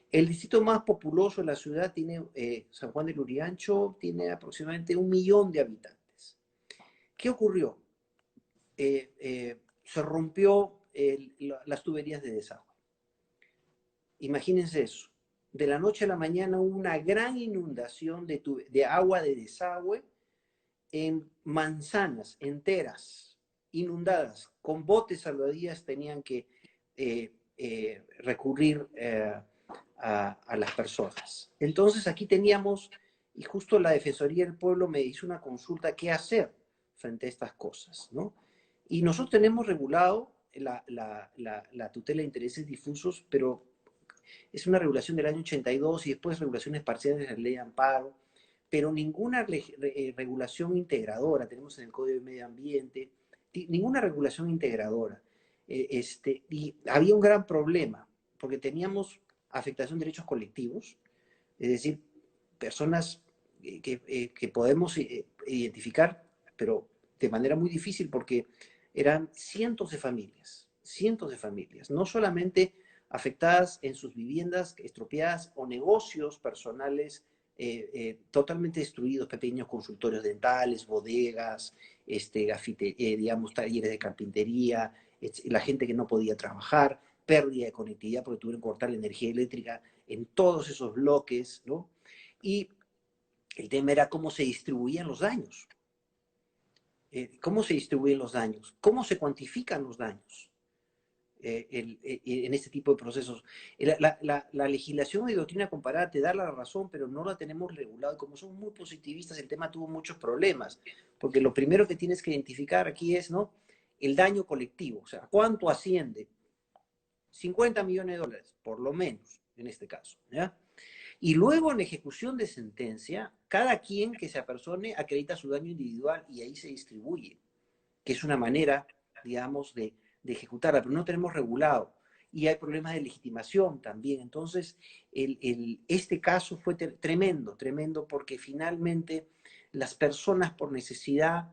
El distrito más populoso de la ciudad tiene, San Juan de Lurigancho, tiene aproximadamente 1 millón de habitantes. ¿Qué ocurrió? Se rompió las tuberías de desagüe. Imagínense eso. De la noche a la mañana hubo una gran inundación de agua de desagüe en manzanas enteras, inundadas, con botes salvavidas tenían que recurrir a las personas. Entonces aquí teníamos, y justo la Defensoría del Pueblo me hizo una consulta, ¿qué hacer frente a estas cosas? ¿No? Y nosotros tenemos regulado la tutela de intereses difusos, pero es una regulación del año 82 y después regulaciones parciales de la ley de amparo, pero ninguna regulación integradora, tenemos en el Código de Medio Ambiente, ninguna regulación integradora. Y había un gran problema, porque teníamos afectación de derechos colectivos, es decir, personas que podemos identificar, pero de manera muy difícil, porque eran cientos de familias, no solamente afectadas en sus viviendas estropeadas o negocios personales totalmente destruidos, pequeños consultorios dentales, bodegas, digamos, talleres de carpintería, la gente que no podía trabajar, pérdida de conectividad porque tuvieron que cortar la energía eléctrica en todos esos bloques, ¿no? Y el tema era cómo se distribuían los daños. ¿Cómo se distribuyen los daños? ¿Cómo se cuantifican los daños? En este tipo de procesos. La legislación de doctrina comparada te da la razón, pero no la tenemos regulado. Y como somos muy positivistas, el tema tuvo muchos problemas, porque lo primero que tienes que identificar aquí es, ¿no?, el daño colectivo, o sea, ¿cuánto asciende? 50 millones de dólares, por lo menos, en este caso, ¿ya? Y luego en ejecución de sentencia, cada quien que se apersone acredita su daño individual y ahí se distribuye, que es una manera, digamos, de ejecutarla, pero no tenemos regulado. Y hay problemas de legitimación también. Entonces, este caso fue tremendo, tremendo, porque finalmente las personas por necesidad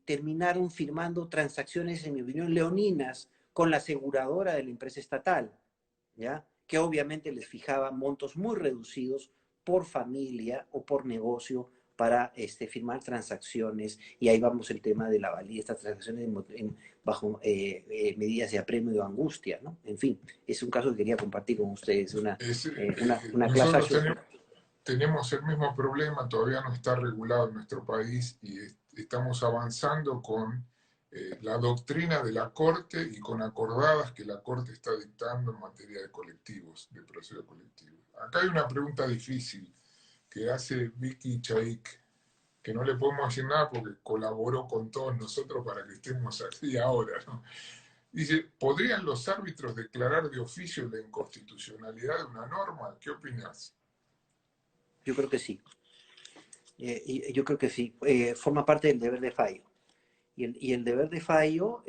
terminaron firmando transacciones, en mi opinión, leoninas con la aseguradora de la empresa estatal, ¿ya?, que obviamente les fijaba montos muy reducidos por familia o por negocio para firmar transacciones, y ahí vamos el tema de la validez de estas transacciones bajo medidas de apremio o angustia, ¿no? En fin, es un caso que quería compartir con ustedes, una clase Nosotros acción. tenemos el mismo problema, todavía no está regulado en nuestro país y estamos avanzando con la doctrina de la Corte y con acordadas que la Corte está dictando en materia de colectivos, de proceso colectivo. Acá hay una pregunta difícil que hace Vicky Chaik, que no le podemos decir nada porque colaboró con todos nosotros para que estemos aquí ahora, ¿no? Dice, ¿podrían los árbitros declarar de oficio la inconstitucionalidad de una norma? ¿Qué opinas? Yo creo que sí. Yo creo que sí. Forma parte del deber de fallo. Y el deber de fallo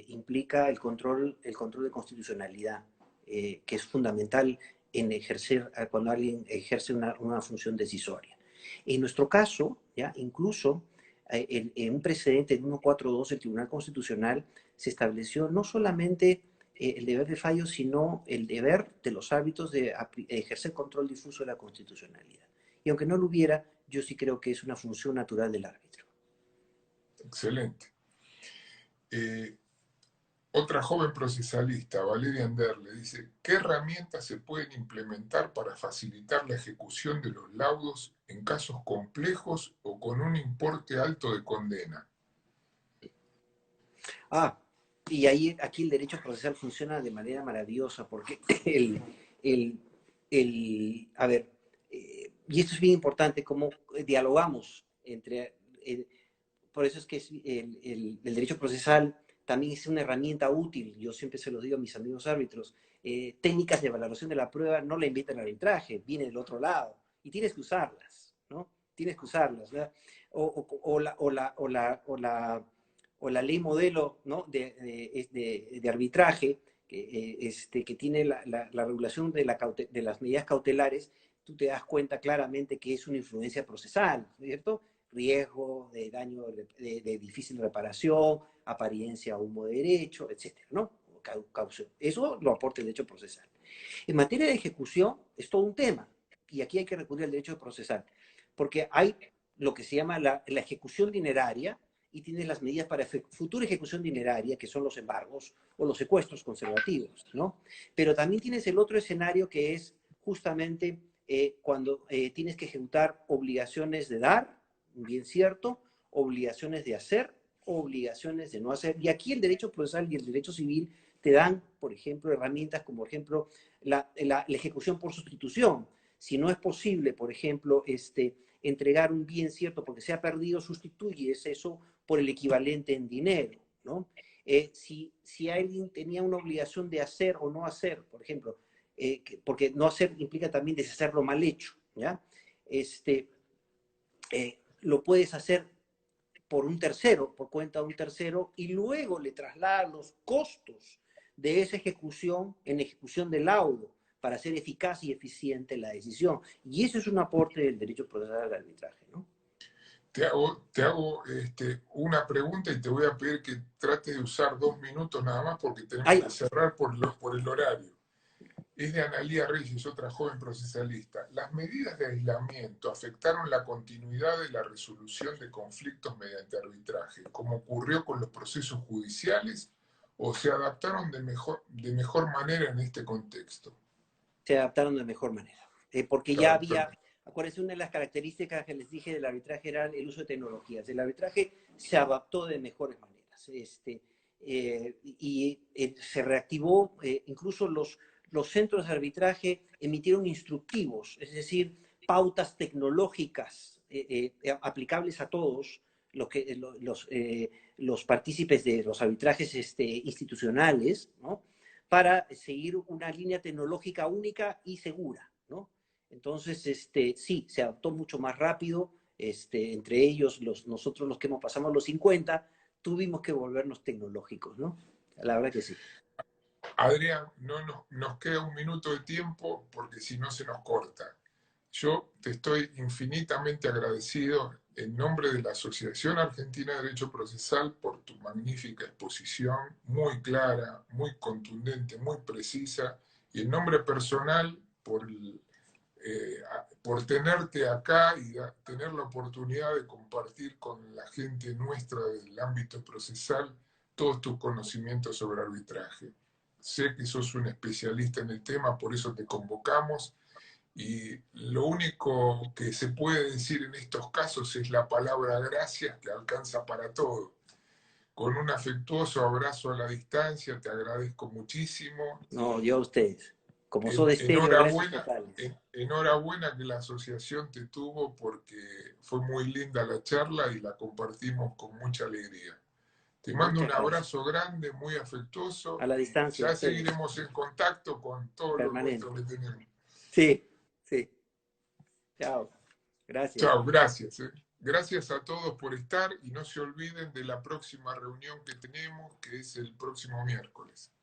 implica el control de constitucionalidad, que es fundamental en ejercer, cuando alguien ejerce una función decisoria. En nuestro caso, ¿ya?, incluso en un precedente en 142 del Tribunal Constitucional se estableció no solamente el deber de fallo, sino el deber de los árbitros de ejercer control difuso de la constitucionalidad. Y aunque no lo hubiera, yo sí creo que es una función natural del árbitro. Excelente. Otra joven procesalista, Valeria Anderle, dice, ¿qué herramientas se pueden implementar para facilitar la ejecución de los laudos en casos complejos o con un importe alto de condena? Y aquí el derecho procesal funciona de manera maravillosa, porque el, a ver, y esto es bien importante, cómo dialogamos por eso es que el derecho procesal también es una herramienta útil. Yo siempre se lo digo a mis amigos árbitros. Técnicas de valoración de la prueba no la invita el arbitraje, viene del otro lado, y tienes que usarlas, ¿no? Tienes que usarlas, ¿verdad? O la ley modelo, ¿no?, de arbitraje, que tiene la regulación de las medidas cautelares. Tú te das cuenta claramente que es una influencia procesal, ¿cierto? riesgo de daño de difícil reparación, apariencia a humo derecho, etcétera, ¿no? Eso lo aporta el derecho procesal. En materia de ejecución es todo un tema, y aquí hay que recurrir al derecho procesal, porque hay lo que se llama la ejecución dineraria, y tienes las medidas para futura ejecución dineraria, que son los embargos o los secuestros conservativos, ¿no? Pero también tienes el otro escenario que es justamente cuando tienes que ejecutar obligaciones de dar, bien cierto, obligaciones de hacer, obligaciones de no hacer. Y aquí el derecho procesal y el derecho civil te dan, por ejemplo, herramientas como, por ejemplo, la ejecución por sustitución. Si no es posible, por ejemplo, entregar un bien cierto porque se ha perdido, sustituyes eso por el equivalente en dinero, ¿no? Si alguien tenía una obligación de hacer o no hacer, por ejemplo, porque no hacer implica también deshacer lo mal hecho, ¿ya? Lo puedes hacer por un tercero, por cuenta de un tercero, y luego le trasladas los costos de esa ejecución en ejecución del laudo para hacer eficaz y eficiente la decisión. Y eso es un aporte del derecho procesal al arbitraje, ¿no? Te hago una pregunta y te voy a pedir que trates de usar 2 minutos nada más porque tenemos Ay, que cerrar por el horario. Es de Analía Reyes, otra joven procesalista. ¿Las medidas de aislamiento afectaron la continuidad de la resolución de conflictos mediante arbitraje, como ocurrió con los procesos judiciales, o se adaptaron de mejor manera en este contexto? se adaptaron de mejor manera. Porque Se ya adaptaron. había, acuérdense, una de las características que les dije del arbitraje era el uso de tecnologías. El arbitraje se adaptó de mejores maneras. Se reactivó, incluso los centros de arbitraje emitieron instructivos, es decir, pautas tecnológicas aplicables a todos los partícipes de los arbitrajes institucionales, ¿no? Para seguir una línea tecnológica única y segura, ¿no? Entonces, sí, se adaptó mucho más rápido, entre ellos, nosotros los que hemos pasado los 50, tuvimos que volvernos tecnológicos, ¿no? La verdad que sí. Adrián, nos queda 1 minuto de tiempo porque si no se nos corta. Yo te estoy infinitamente agradecido en nombre de la Asociación Argentina de Derecho Procesal por tu magnífica exposición, muy clara, muy contundente, muy precisa, y en nombre personal por tenerte acá y tener la oportunidad de compartir con la gente nuestra del ámbito procesal todos tus conocimientos sobre arbitraje. Sé que sos un especialista en el tema, por eso te convocamos. Y lo único que se puede decir en estos casos es la palabra gracias, que alcanza para todo. Con un afectuoso abrazo a la distancia, te agradezco muchísimo. No, yo a ustedes. Como Soda Stereo, gracias Enhorabuena, totales. enhorabuena que la asociación te tuvo porque fue muy linda la charla y la compartimos con mucha alegría. Te mando Muchas un gracias. abrazo grande, muy A afectuoso la y distancia, a ya ustedes. seguiremos en contacto con todo lo nuestro Permanente. que tenemos. Sí, sí. Chao. Gracias. Chao, gracias. Gracias a todos por estar y no se olviden de la próxima reunión que tenemos, que es el próximo miércoles.